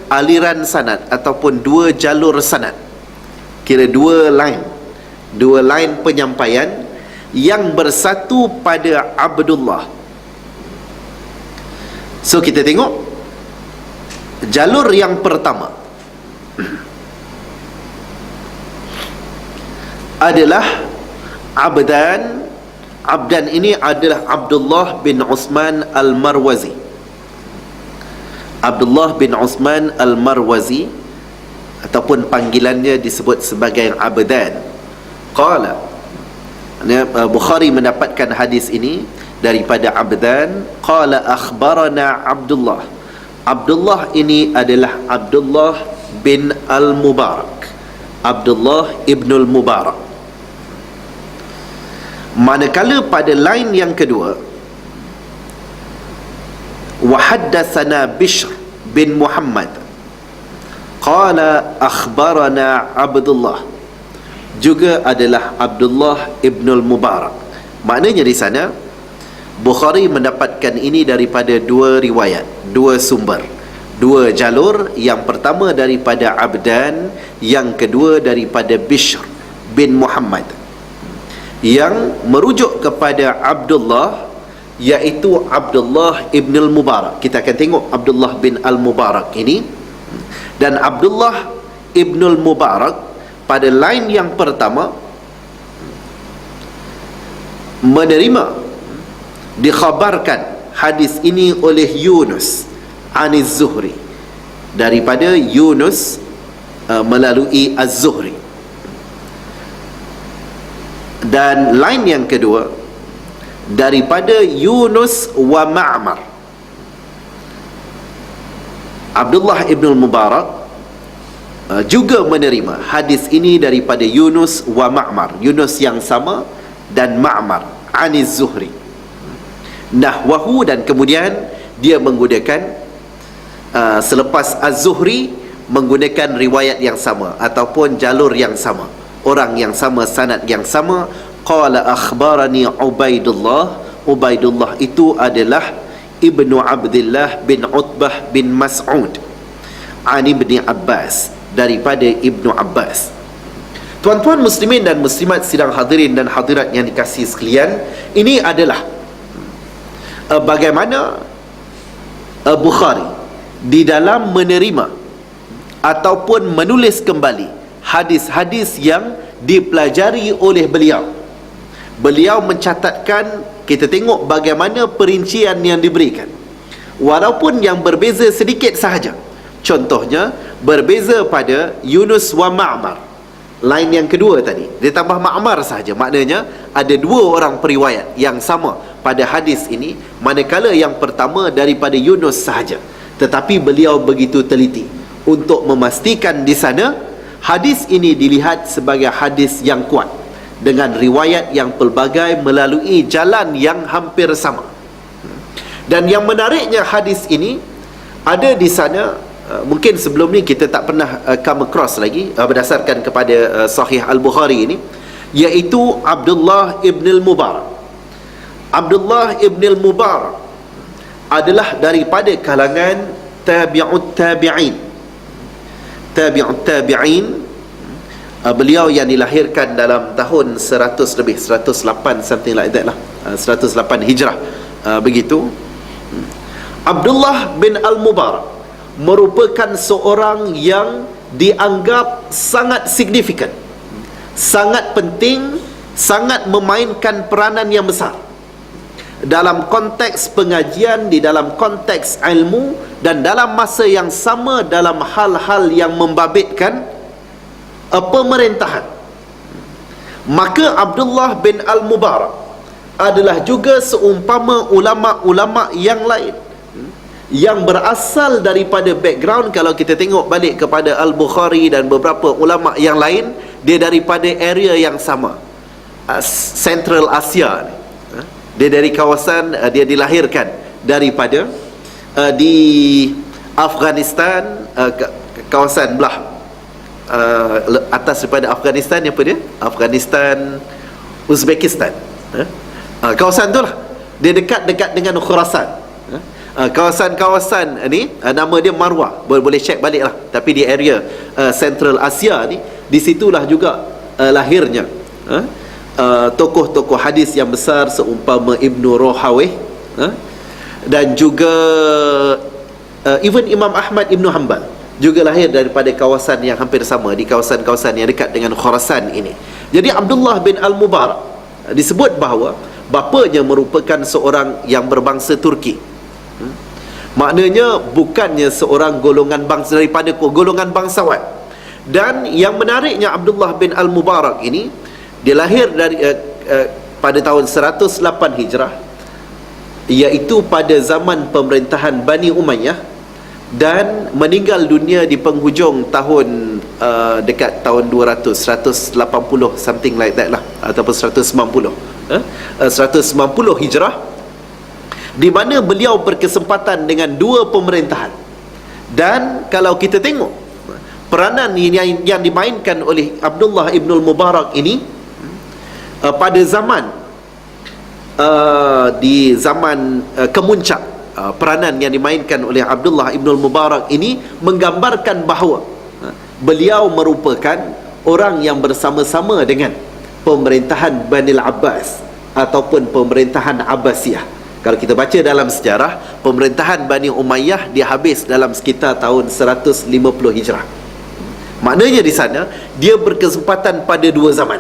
aliran sanad ataupun dua jalur sanad. Kira dua line penyampaian yang bersatu pada Abdullah. So kita tengok jalur yang pertama adalah Abdan ini adalah Abdullah bin Uthman al-Marwazi. Abdullah bin Uthman al-Marwazi ataupun panggilannya disebut sebagai Abdan. Qala, Bukhari mendapatkan hadis ini daripada Abdan. Qala akhbarana Abdullah. Abdullah ini adalah Abdullah bin al-Mubarak, Abdullah ibn al-Mubarak. Manakala pada line yang kedua, wa haddatsana Bishr bin Muhammad qala akhbarana Abdullah, juga adalah Abdullah ibn al-Mubarak. Maknanya di sana Bukhari mendapatkan ini daripada dua riwayat, dua sumber, dua jalur. Yang pertama daripada Abdan, yang kedua daripada Bishr bin Muhammad, yang merujuk kepada Abdullah, iaitu Abdullah ibn al-Mubarak. Kita akan tengok Abdullah bin al-Mubarak ini. Dan Abdullah ibn al-Mubarak pada line yang pertama menerima, dikhabarkan hadis ini oleh Yunus aniz Zuhri, daripada Yunus melalui Az-Zuhri. Dan line yang kedua daripada Yunus wa Ma'mar. Abdullah ibn al-Mubarak juga menerima hadis ini daripada Yunus wa Ma'mar, Yunus yang sama dan Ma'mar aniz Zuhri nahwahu. Dan kemudian dia menggunakan selepas Az-Zuhri menggunakan riwayat yang sama ataupun jalur yang sama, orang yang sama, sanad yang sama. Qala akhbarani Ubaidullah. Ubaidullah itu adalah Ibnu Abdillah bin Utbah bin Mas'ud an ibni Abbas, daripada Ibnu Abbas. Tuan-tuan muslimin dan muslimat sidang hadirin dan hadirat yang dikasihi sekalian, ini adalah bagaimana Bukhari di dalam menerima ataupun menulis kembali hadis-hadis yang dipelajari oleh beliau. Beliau mencatatkan, kita tengok bagaimana perincian yang diberikan, walaupun yang berbeza sedikit sahaja. Contohnya berbeza pada Yunus wa Ma'mar. Line yang kedua tadi, dia tambah Ma'mar sahaja. Maknanya ada dua orang periwayat yang sama pada hadis ini, manakala yang pertama daripada Yunus sahaja. Tetapi beliau begitu teliti untuk memastikan di sana hadis ini dilihat sebagai hadis yang kuat dengan riwayat yang pelbagai melalui jalan yang hampir sama. Dan yang menariknya hadis ini ada di sana, mungkin sebelum ni kita tak pernah come across lagi berdasarkan kepada Sahih Al-Bukhari ini, iaitu Abdullah ibn al-Mubarak. Abdullah ibn al-Mubarak adalah daripada kalangan tabi'ut tabi'in. Tabi'ut tabi'in, beliau yang dilahirkan dalam tahun 100 lebih, 108 something like that lah, 108 Hijrah, begitu. Abdullah bin al-Mubarak merupakan seorang yang dianggap sangat signifikan, sangat penting, sangat memainkan peranan yang besar dalam konteks pengajian, di dalam konteks ilmu, dan dalam masa yang sama dalam hal-hal yang membabitkan pemerintahan. Maka Abdullah bin al-Mubarak adalah juga seumpama ulama-ulama yang lain yang berasal daripada background, kalau kita tengok balik kepada Al-Bukhari dan beberapa ulama yang lain, dia daripada area yang sama, Central Asia. Dia dari kawasan, dia dilahirkan daripada di Afghanistan, kawasan belah atas daripada Afghanistan, apa dia? Afghanistan, Uzbekistan, kawasan tu lah. Dia dekat-dekat dengan Khurasan. Kawasan-kawasan ni, nama dia Marwah, boleh check balik lah. Tapi di area Central Asia ni, di situlah juga lahirnya tokoh-tokoh hadis yang besar seumpama Ibnu Rahawih, dan juga even Imam Ahmad Ibnu Hanbal juga lahir daripada kawasan yang hampir sama, di kawasan-kawasan yang dekat dengan Khurasan ini. Jadi Abdullah bin al-Mubarak disebut bahawa bapanya merupakan seorang yang berbangsa Turki. Maknanya bukannya seorang golongan bangsa, daripada golongan bangsawan. Dan yang menariknya, Abdullah bin al-Mubarak ini, dia lahir dari pada tahun 108 Hijrah, iaitu pada zaman pemerintahan Bani Umayyah, dan meninggal dunia di penghujung tahun dekat tahun 200, 180 something like that lah, ataupun 190 Hijrah, di mana beliau berkesempatan dengan dua pemerintahan. Dan kalau kita tengok peranan yang dimainkan oleh Abdullah ibn al-Mubarak ini pada zaman di zaman kemuncak, peranan yang dimainkan oleh Abdullah ibn al-Mubarak ini menggambarkan bahawa beliau merupakan orang yang bersama-sama dengan pemerintahan Bani al-Abbas ataupun pemerintahan Abbasiyah. Kalau kita baca dalam sejarah, pemerintahan Bani Umayyah dia habis dalam sekitar tahun 150 Hijrah. Maknanya di sana dia berkesempatan pada dua zaman.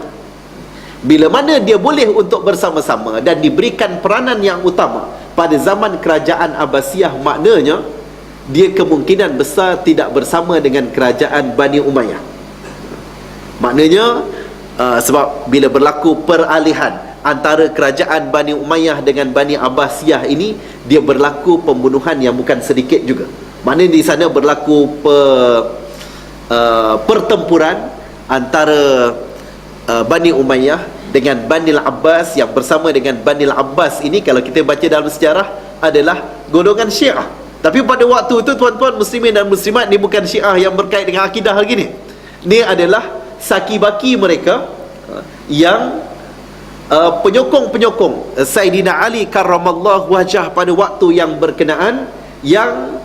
Bila mana dia boleh untuk bersama-sama dan diberikan peranan yang utama pada zaman kerajaan Abbasiyah, maknanya dia kemungkinan besar tidak bersama dengan kerajaan Bani Umayyah. Maknanya sebab bila berlaku peralihan antara kerajaan Bani Umayyah dengan Bani Abbasiyah ini, dia berlaku pembunuhan yang bukan sedikit juga. Maknanya di sana berlaku pertempuran antara Bani Umayyah dengan Bani Al-Abbas, yang bersama dengan Bani Al-Abbas ini, kalau kita baca dalam sejarah, adalah golongan Syiah. Tapi pada waktu itu, tuan-tuan muslimin dan muslimat, ni bukan Syiah yang berkait dengan akidah hari ni. Ni adalah saki-baki mereka yang penyokong Sayyidina Ali karramallahu wajah pada waktu yang berkenaan, yang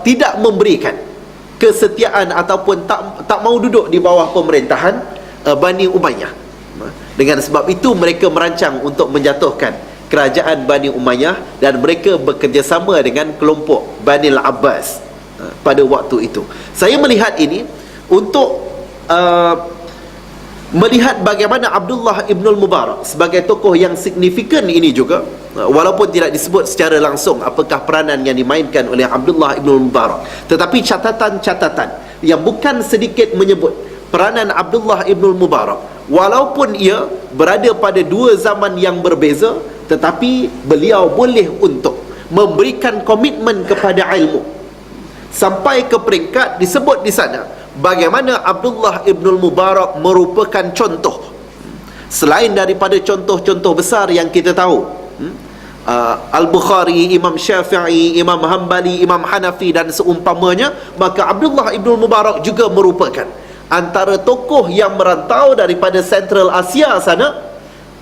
tidak memberikan kesetiaan ataupun tak mau duduk di bawah pemerintahan Bani Umayyah. Dengan sebab itu mereka merancang untuk menjatuhkan kerajaan Bani Umayyah, dan mereka bekerjasama dengan kelompok Bani Al-Abbas pada waktu itu. Saya melihat ini untuk melihat bagaimana Abdullah ibn al-Mubarak sebagai tokoh yang signifikan ini juga, walaupun tidak disebut secara langsung apakah peranan yang dimainkan oleh Abdullah ibn al-Mubarak, tetapi catatan-catatan yang bukan sedikit menyebut peranan Abdullah ibn Mubarak, walaupun ia berada pada dua zaman yang berbeza, tetapi beliau boleh untuk memberikan komitmen kepada ilmu sampai ke peringkat disebut di sana bagaimana Abdullah ibn Mubarak merupakan contoh selain daripada contoh-contoh besar yang kita tahu, Al-Bukhari, Imam Syafi'i, Imam Hanbali, Imam Hanafi dan seumpamanya, maka Abdullah ibn Mubarak juga merupakan antara tokoh yang merantau daripada Central Asia sana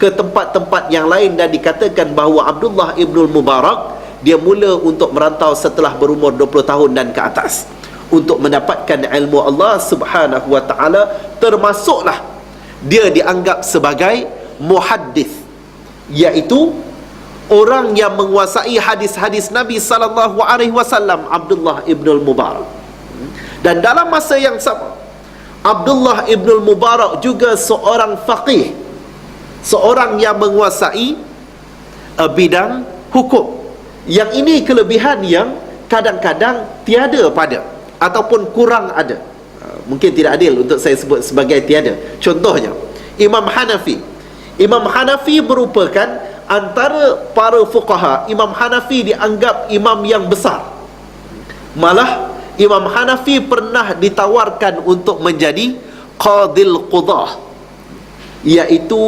ke tempat-tempat yang lain, dan dikatakan bahawa Abdullah ibn Mubarak dia mula untuk merantau setelah berumur 20 tahun dan ke atas untuk mendapatkan ilmu Allah Subhanahu wa taala, termasuklah dia dianggap sebagai muhaddis, iaitu orang yang menguasai hadis-hadis Nabi sallallahu alaihi wasallam, Abdullah ibn Mubarak. Dan dalam masa yang sama, Abdullah ibn Mubarak juga seorang faqih, seorang yang menguasai bidang hukum. Yang ini kelebihan yang kadang-kadang tiada pada ataupun kurang ada. Mungkin tidak adil untuk saya sebut sebagai tiada. Contohnya Imam Hanafi. Imam Hanafi merupakan antara para fuqaha. Imam Hanafi dianggap imam yang besar. Malah Imam Hanafi pernah ditawarkan untuk menjadi qadil qudah, iaitu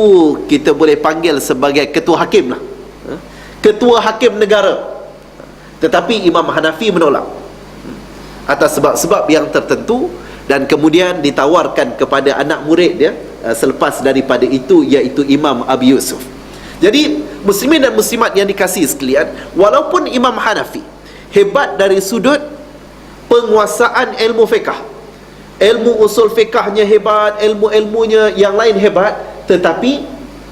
kita boleh panggil sebagai ketua hakim lah, ketua hakim negara. Tetapi Imam Hanafi menolak atas sebab-sebab yang tertentu, dan kemudian ditawarkan kepada anak murid dia selepas daripada itu, iaitu Imam Abi Yusuf. Jadi muslimin dan muslimat yang dikasihi sekalian, walaupun Imam Hanafi hebat dari sudut penguasaan ilmu fiqh, ilmu usul fiqhnya hebat, ilmu-ilmunya yang lain hebat, tetapi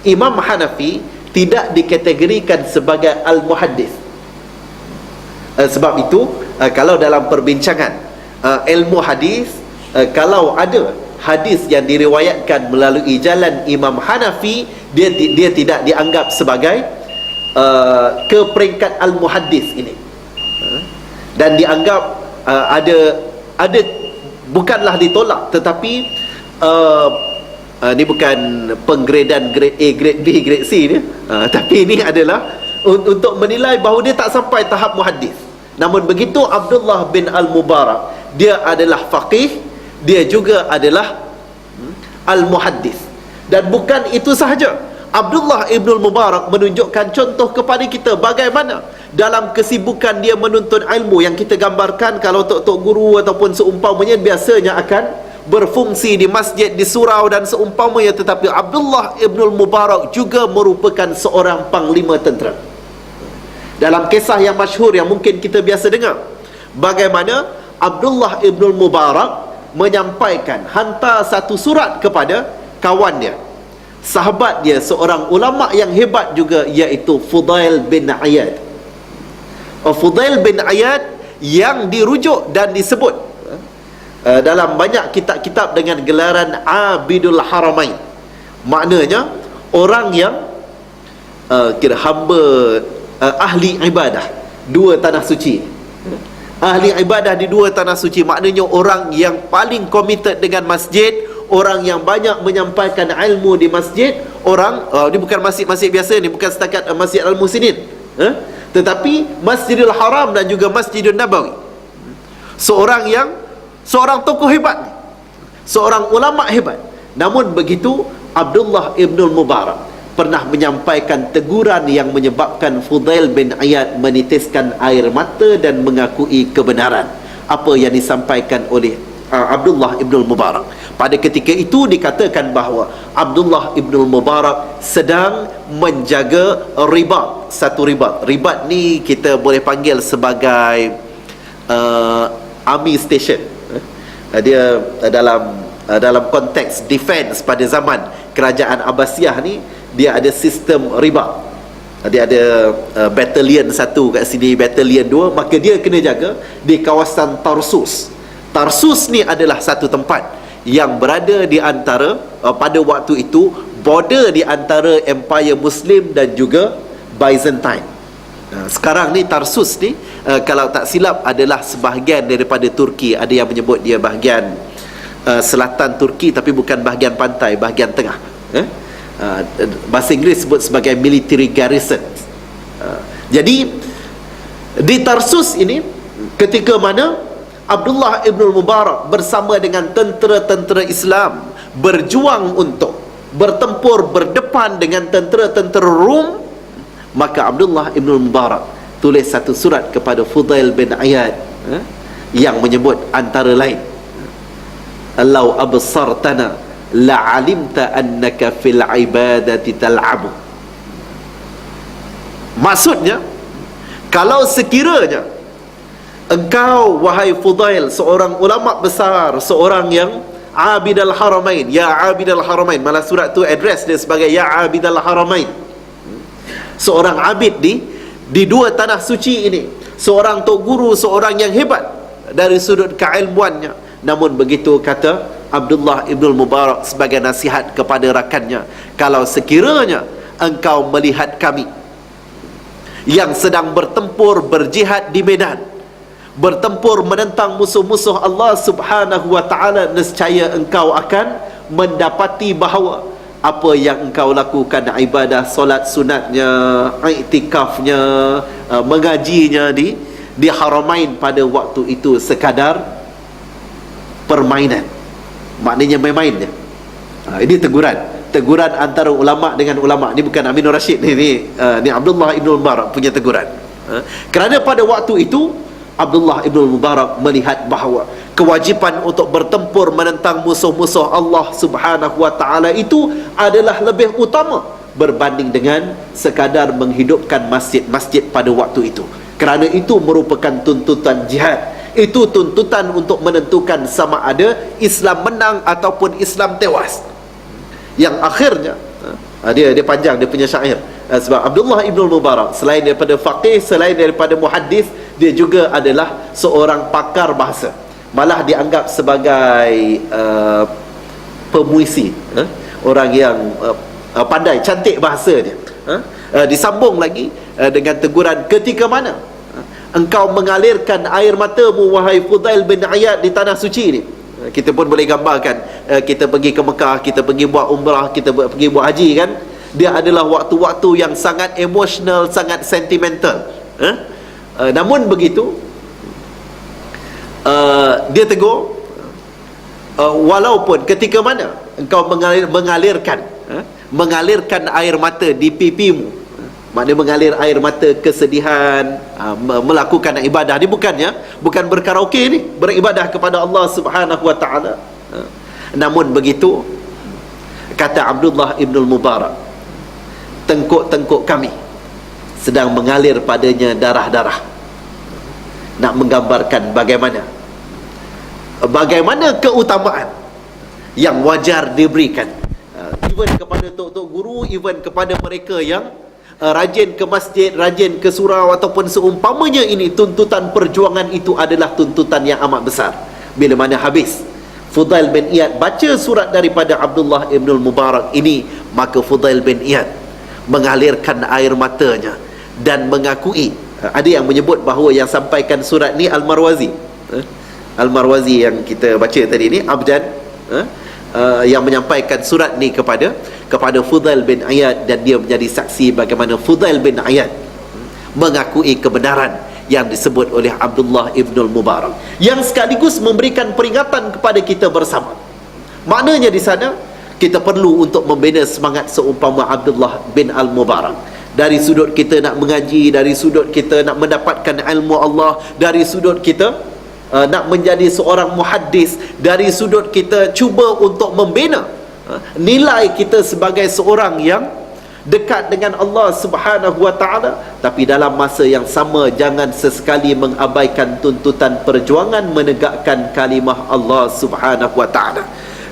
Imam Hanafi tidak dikategorikan sebagai al-muhaddis. Sebab itu kalau dalam perbincangan ilmu hadis, kalau ada hadis yang diriwayatkan melalui jalan Imam Hanafi, dia tidak dianggap sebagai ke peringkat al-muhaddis ini, dan dianggap ada bukanlah ditolak, tetapi ini bukan penggradean grade A, grade B, grade C ni, tapi ini adalah untuk menilai bahawa dia tak sampai tahap muhaddis. Namun begitu Abdullah bin Al-Mubarak, dia adalah faqih, dia juga adalah al-muhaddis. Dan bukan itu sahaja, Abdullah ibn Mubarak menunjukkan contoh kepada kita bagaimana dalam kesibukan dia menuntut ilmu, yang kita gambarkan kalau tok-tok guru ataupun seumpamanya biasanya akan berfungsi di masjid, di surau dan seumpamanya, tetapi Abdullah ibn Mubarak juga merupakan seorang panglima tentera. Dalam kisah yang masyhur yang mungkin kita biasa dengar, bagaimana Abdullah ibn Mubarak menyampaikan, hantar satu surat kepada kawan dia, sahabat dia, seorang ulama yang hebat juga, iaitu Fudail bin Iyad. Fudail bin Iyad yang dirujuk dan disebut dalam banyak kitab-kitab dengan gelaran Abidul Haramain. Maknanya orang yang kira hamba, ahli ibadah dua tanah suci. Ahli ibadah di dua tanah suci maknanya orang yang paling committed dengan masjid, orang yang banyak menyampaikan ilmu di masjid. Orang ini bukan masjid-masjid biasa ni, bukan setakat Masjid Al-Muhsinin, tetapi Masjidil Haram dan juga Masjidun Nabawi. Seorang tokoh hebat, seorang ulama hebat. Namun begitu Abdullah ibn Mubarak pernah menyampaikan teguran yang menyebabkan Fudail bin Iyad menitiskan air mata dan mengakui kebenaran apa yang disampaikan oleh Abdullah ibn Mubarak. Pada ketika itu dikatakan bahawa Abdullah ibn Mubarak sedang menjaga ribat, satu ribat. Ribat ni kita boleh panggil sebagai army station. Dia dalam konteks defense pada zaman kerajaan Abbasiyah ni, dia ada sistem ribat. Dia ada batalion satu kat sini, batalion dua, maka dia kena jaga di kawasan Tarsus. Tarsus ni adalah satu tempat yang berada di antara pada waktu itu border di antara Empire Muslim dan juga Byzantine. Sekarang ni Tarsus ni kalau tak silap adalah sebahagian daripada Turki. Ada yang menyebut dia bahagian selatan Turki, tapi bukan bahagian pantai, bahagian tengah. Bahasa Inggeris sebut sebagai military garrison. Jadi di Tarsus ini, ketika mana Abdullah ibn Mubarak bersama dengan tentera-tentera Islam berjuang untuk bertempur berdepan dengan tentera-tentera Rom, maka Abdullah ibn Mubarak tulis satu surat kepada Fudail bin Iyad yang menyebut antara lain, "Lau absartana la'alimta annaka fil ibadati tal'abu." Maksudnya, kalau sekiranya engkau, wahai Fudail, seorang ulama besar, seorang yang Abidal Haramain, ya Abidal Haramain, malah surat tu address dia sebagai ya Abidal Haramain, seorang abid di dua tanah suci ini, seorang tok guru, seorang yang hebat dari sudut keilmuannya. Namun begitu, kata Abdullah ibn Mubarak sebagai nasihat kepada rakannya, kalau sekiranya engkau melihat kami yang sedang bertempur, berjihad di medan, bertempur menentang musuh-musuh Allah subhanahu wa ta'ala, nescaya engkau akan mendapati bahawa apa yang engkau lakukan, ibadah, solat sunatnya, iktikafnya, mengajinya di Haramain pada waktu itu sekadar permainan. Maknanya main-main je. Ini teguran antara ulama dengan ulama. Ini bukan Aminur Rashid ni Abdullah ibn Mubarak punya teguran. Kerana pada waktu itu Abdullah ibn Mubarak melihat bahawa kewajipan untuk bertempur menentang musuh-musuh Allah subhanahu wa ta'ala itu adalah lebih utama berbanding dengan sekadar menghidupkan masjid-masjid pada waktu itu. Kerana itu merupakan tuntutan jihad. Itu tuntutan untuk menentukan sama ada Islam menang ataupun Islam tewas. Yang akhirnya dia panjang dia punya syair, sebab Abdullah ibn Mubarak selain daripada faqih, selain daripada muhaddis, dia juga adalah seorang pakar bahasa, malah dianggap sebagai pemuisi, orang yang pandai, cantik bahasa dia. Disambung lagi dengan teguran, ketika mana engkau mengalirkan air matamu, wahai Fudail bin Iyad, di tanah suci ini. Kita pun boleh gambarkan, kita pergi ke Mekah, kita pergi buat umrah, kita pergi buat haji kan, dia adalah waktu-waktu yang sangat emosional, sangat sentimental. Namun begitu, dia tegur, walaupun ketika mana engkau mengalirkan air mata di pipimu, maknanya mengalir air mata kesedihan, melakukan ibadah. Ini bukan berkaraoke ni, beribadah kepada Allah subhanahu wa ta'ala. Namun begitu, kata Abdullah ibn Mubarak, tengkuk-tengkuk kami sedang mengalir padanya darah-darah. Nak menggambarkan bagaimana keutamaan yang wajar diberikan, even kepada tok-tok guru, even kepada mereka yang rajin ke masjid, rajin ke surau ataupun seumpamanya. Ini tuntutan perjuangan itu adalah tuntutan yang amat besar. Bila mana habis Fudail bin Iyad baca surat daripada Abdullah ibn Mubarak ini, maka Fudail bin Iyad mengalirkan air matanya dan mengakui. Ada yang menyebut bahawa yang sampaikan surat ni Al-Marwazi. Al-Marwazi yang kita baca tadi ni, Abdan, yang menyampaikan surat ni kepada Fudail bin Iyad, dan dia menjadi saksi bagaimana Fudail bin Iyad mengakui kebenaran yang disebut oleh Abdullah ibn Mubarak, yang sekaligus memberikan peringatan kepada kita bersama. Maknanya di sana kita perlu untuk membina semangat seumpama Abdullah bin Al-Mubarak. Dari sudut kita nak mengaji, dari sudut kita nak mendapatkan ilmu Allah, dari sudut kita nak menjadi seorang muhaddis, dari sudut kita cuba untuk membina nilai kita sebagai seorang yang dekat dengan Allah subhanahu wa ta'ala. Tapi dalam masa yang sama, jangan sesekali mengabaikan tuntutan perjuangan menegakkan kalimah Allah subhanahu wa ta'ala.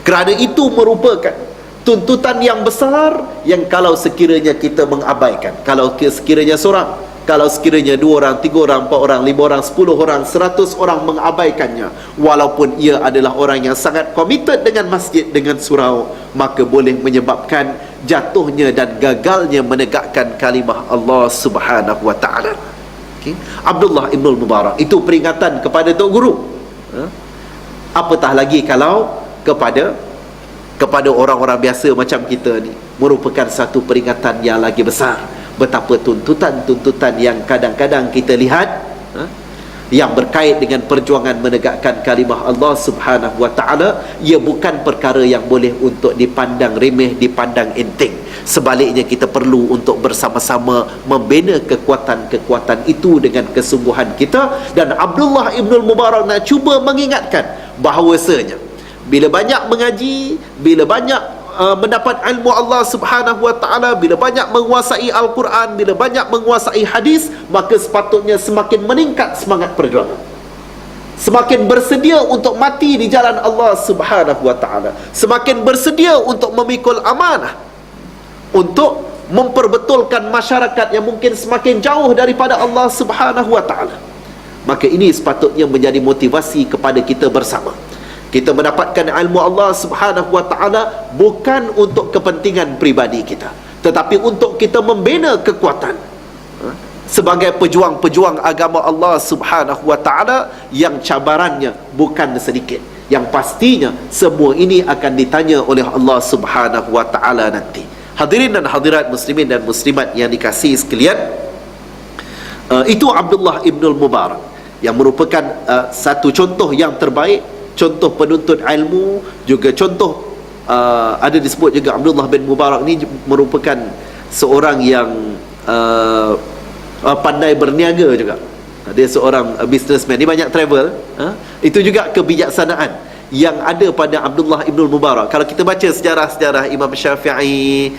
Kerana itu merupakan tuntutan yang besar yang kalau sekiranya kita mengabaikan, kalau sekiranya seorang, kalau sekiranya 2 orang, 3 orang, 4 orang, 5 orang, 10 orang, 100 orang mengabaikannya, walaupun ia adalah orang yang sangat komited dengan masjid, dengan surau, maka boleh menyebabkan jatuhnya dan gagalnya menegakkan kalimah Allah subhanahu wa ta'ala. Abdullah ibn Mubarak itu peringatan kepada tok guru. Apatah lagi kalau kepada orang-orang biasa macam kita ni merupakan satu peringatan yang lagi besar. Betapa tuntutan-tuntutan yang kadang-kadang kita lihat yang berkait dengan perjuangan menegakkan kalimah Allah Subhanahu wa ta'ala, ia bukan perkara yang boleh untuk dipandang remeh, dipandang enteng. Sebaliknya kita perlu untuk bersama-sama membina kekuatan-kekuatan itu dengan kesungguhan kita. Dan Abdullah Ibn Mubarak nak cuba mengingatkan bahawasanya bila banyak mengaji, bila banyak mendapat ilmu Allah Subhanahu wa ta'ala, bila banyak menguasai Al-Quran, bila banyak menguasai hadis, maka sepatutnya semakin meningkat semangat perjuangan, semakin bersedia untuk mati di jalan Allah Subhanahu wa ta'ala, semakin bersedia untuk memikul amanah, untuk memperbetulkan masyarakat yang mungkin semakin jauh daripada Allah Subhanahu wa ta'ala. Maka ini sepatutnya menjadi motivasi kepada kita bersama. Kita mendapatkan ilmu Allah Subhanahu wa ta'ala bukan untuk kepentingan pribadi kita, tetapi untuk kita membina kekuatan sebagai pejuang-pejuang agama Allah Subhanahu wa ta'ala yang cabarannya bukan sedikit, yang pastinya semua ini akan ditanya oleh Allah Subhanahu wa ta'ala nanti. Hadirin dan hadirat muslimin dan muslimat yang dikasihi sekalian, itu Abdullah Ibn Mubarak yang merupakan satu contoh yang terbaik, contoh penuntut ilmu, juga contoh ada disebut juga Abdullah bin Mubarak ni merupakan seorang yang pandai berniaga juga. Dia seorang businessman, dia banyak travel. Itu juga kebijaksanaan yang ada pada Abdullah Ibn Mubarak. Kalau kita baca sejarah-sejarah Imam Syafi'i,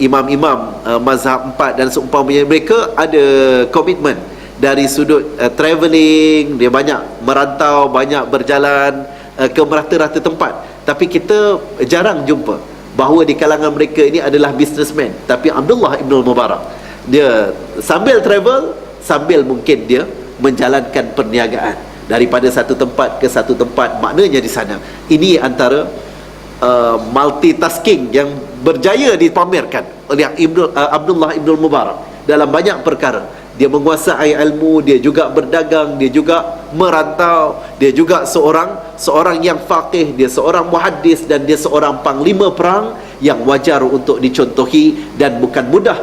imam-imam mazhab 4 dan seumpamanya, mereka ada komitmen dari sudut travelling. Dia banyak merantau, banyak berjalan ke merata-rata tempat. Tapi kita jarang jumpa bahawa di kalangan mereka ini adalah businessman. Tapi Abdullah Ibn Mubarak, dia sambil travel, sambil mungkin dia menjalankan perniagaan daripada satu tempat ke satu tempat. Maknanya di sana ini antara multitasking yang berjaya dipamerkan oleh Abdullah Ibn Mubarak dalam banyak perkara. Dia menguasai ilmu, dia juga berdagang, dia juga merantau, dia juga seorang yang faqih, dia seorang muhaddis, dan dia seorang panglima perang yang wajar untuk dicontohi. Dan bukan mudah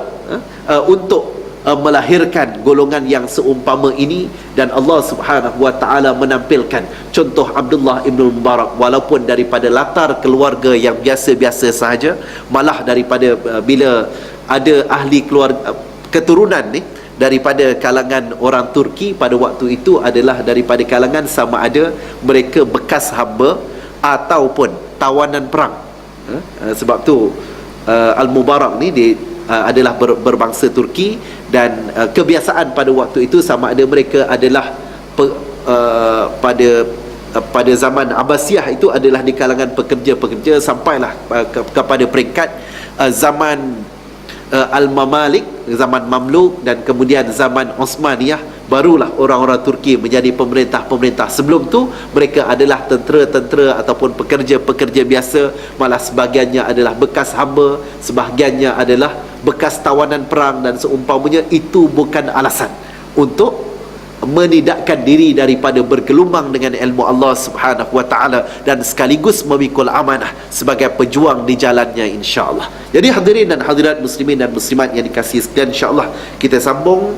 untuk melahirkan golongan yang seumpama ini. Dan Allah Subhanahu wa ta'ala menampilkan contoh Abdullah Ibn Mubarak walaupun daripada latar keluarga yang biasa-biasa sahaja, malah daripada bila ada ahli keluarga keturunan ni daripada kalangan orang Turki pada waktu itu adalah daripada kalangan sama ada mereka bekas hamba ataupun tawanan perang. Sebab tu Al-Mubarak ni dia adalah berbangsa Turki, dan kebiasaan pada waktu itu sama ada mereka adalah pada zaman Abbasiyah itu adalah di kalangan pekerja-pekerja, sampailah kepada peringkat zaman Al-Mamalik, zaman Mamluk, dan kemudian zaman Osmaniyah, barulah orang-orang Turki menjadi pemerintah-pemerintah. Sebelum tu mereka adalah tentera-tentera ataupun pekerja-pekerja biasa, malah sebahagiannya adalah bekas hamba, sebahagiannya adalah bekas tawanan perang dan seumpamanya. Itu bukan alasan untuk menidakkan diri daripada bergelumang dengan ilmu Allah Subhanahu wa ta'ala dan sekaligus memikul amanah sebagai pejuang di jalannya, insya-Allah. Jadi hadirin dan hadirat muslimin dan muslimat yang dikasihi sekalian, insya-Allah kita sambung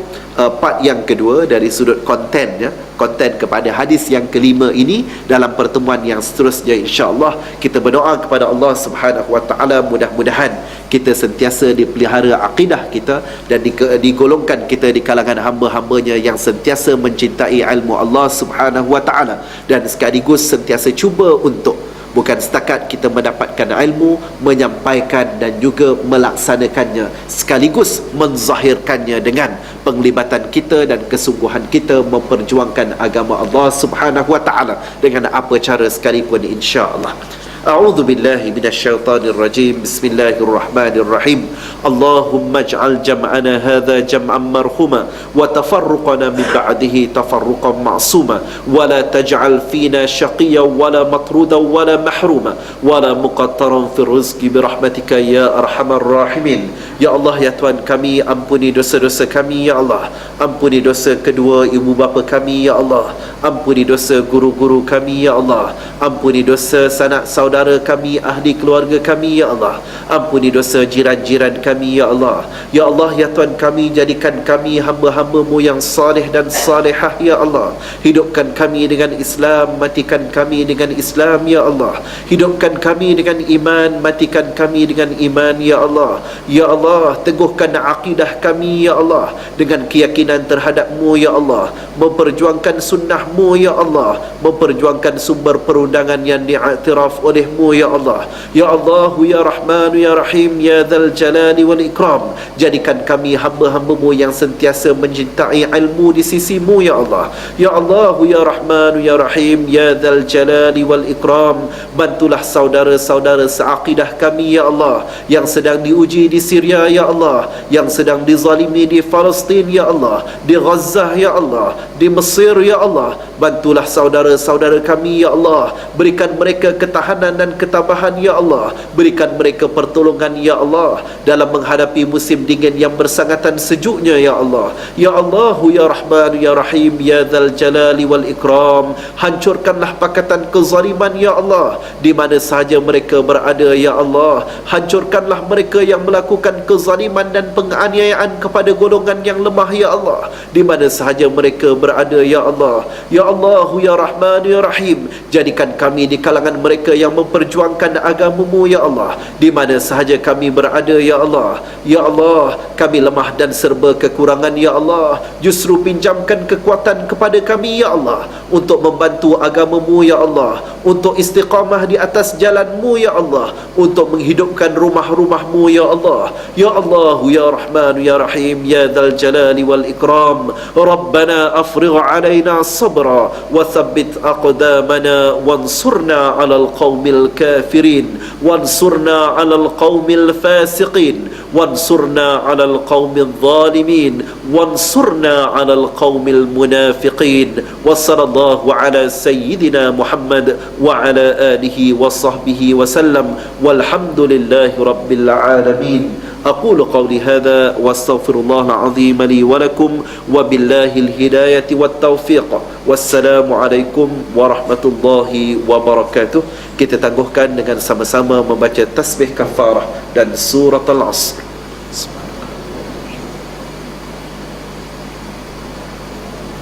part yang kedua dari sudut konten, ya, konten kepada hadis yang kelima ini dalam pertemuan yang seterusnya, insya-Allah. Kita berdoa kepada Allah Subhanahu wa ta'ala, mudah-mudahan kita sentiasa dipelihara akidah kita dan digolongkan kita di kalangan hamba-hambanya yang sentiasa mencintai ilmu Allah Subhanahu wa ta'ala, dan sekaligus sentiasa cuba untuk bukan setakat kita mendapatkan ilmu, menyampaikan dan juga melaksanakannya, sekaligus menzahirkannya dengan penglibatan kita dan kesungguhan kita memperjuangkan agama Allah Subhanahu wa ta'ala dengan apa cara sekalipun, insya-Allah. A'udzu billahi minasyaitonir rajim. Bismillahirrahmanirrahim. Allahumma ij'al jam'ana hadza jam'an marhuma wa tafarruqana min ba'dihi tafarruqan ma'suma wa la taj'al fina shaqiyyan wa la matrudan wa la mahruma wa la muqattaran fir rizqi bi rahmatika ya arhamar rahimin. Ya Allah, ya Tuhan kami, ampuni dosa-dosa kami ya Allah. Ampuni dosa kedua ibu bapa kami ya Allah. Ampuni dosa guru-guru kami ya Allah. Ampuni dosa sanak saudara kami, ahli keluarga kami ya Allah. Ampuni dosa jiran-jiran kami ya Allah. Ya Allah, ya Tuhan kami, jadikan kami hamba-hamba-Mu yang saleh dan salehah ya Allah. Hidupkan kami dengan Islam, matikan kami dengan Islam ya Allah. Hidupkan kami dengan iman, matikan kami dengan iman ya Allah. Ya Allah, teguhkan akidah kami ya Allah dengan keyakinan terhadap-Mu ya Allah. Memperjuangkan sunnah-Mu ya Allah. Memperjuangkan sumber perundangan yang diiktiraf oleh-Mu ya Allah. Ya Allah, ya Rahman, ya Rahim, ya Dzal Jalali wal Ikram. Jadikan kami hamba-hamba-Mu yang sentiasa mencintai ilmu di sisi-Mu ya Allah. Ya Allah, ya Rahman, ya Rahim, ya Dzal Jalali wal Ikram. Bantulah saudara-saudara seakidah kami ya Allah yang sedang diuji di Syria ya Allah, yang sedang dizalimi di Palestin ya Allah, di Gaza ya Allah, di Mesir ya Allah. Bantulah saudara-saudara kami ya Allah. Berikan mereka ketahanan dan ketabahan ya Allah. Berikan mereka pertolongan ya Allah dalam menghadapi musim dingin yang bersangatan sejuknya ya Allah. Ya Allah, ya Rahman, ya Rahim, ya Dzal Jalali wal Ikram. Hancurkanlah pakatan kezaliman ya Allah di mana sahaja mereka berada ya Allah. Hancurkanlah mereka yang melakukan kezaliman dan penganiayaan kepada golongan yang lemah ya Allah di mana sahaja mereka berada ya Allah. Ya Allah, ya Rahman, ya Rahim. Jadikan kami di kalangan mereka yang memperjuangkan agama-Mu ya Allah di mana sahaja kami berada ya Allah. Ya Allah, kami lemah dan serba kekurangan ya Allah. Justru pinjamkan kekuatan kepada kami ya Allah untuk membantu agama-Mu ya Allah, untuk istiqamah di atas jalan-Mu ya Allah, untuk menghidupkan rumah-rumah-Mu ya Allah. Ya Allah, ya Rahman, ya Rahim, ya Dzal Jalali wal Ikram. Rabbana afrigh alaina sabra wa thabbit aqdamana wansurna 'alal qaumil kafirin wansurna 'alal qaumil fasiqin wansurna 'alal qaumil zalimin wansurna 'alal qaumil munafiqin. Wa sallallahu ala sayyidina Muhammad wa ala alihi wa sahbihi wa sallam walhamdulillahi rabbil alamin. أقول قولي هذا وأستغفر الله العظيم لي ولكم وبالله الهداية والتوفيق والسلام عليكم ورحمة الله وبركاته. Kita tangguhkan dengan sama-sama membaca tasbih kafarah dan surah Al-Asr.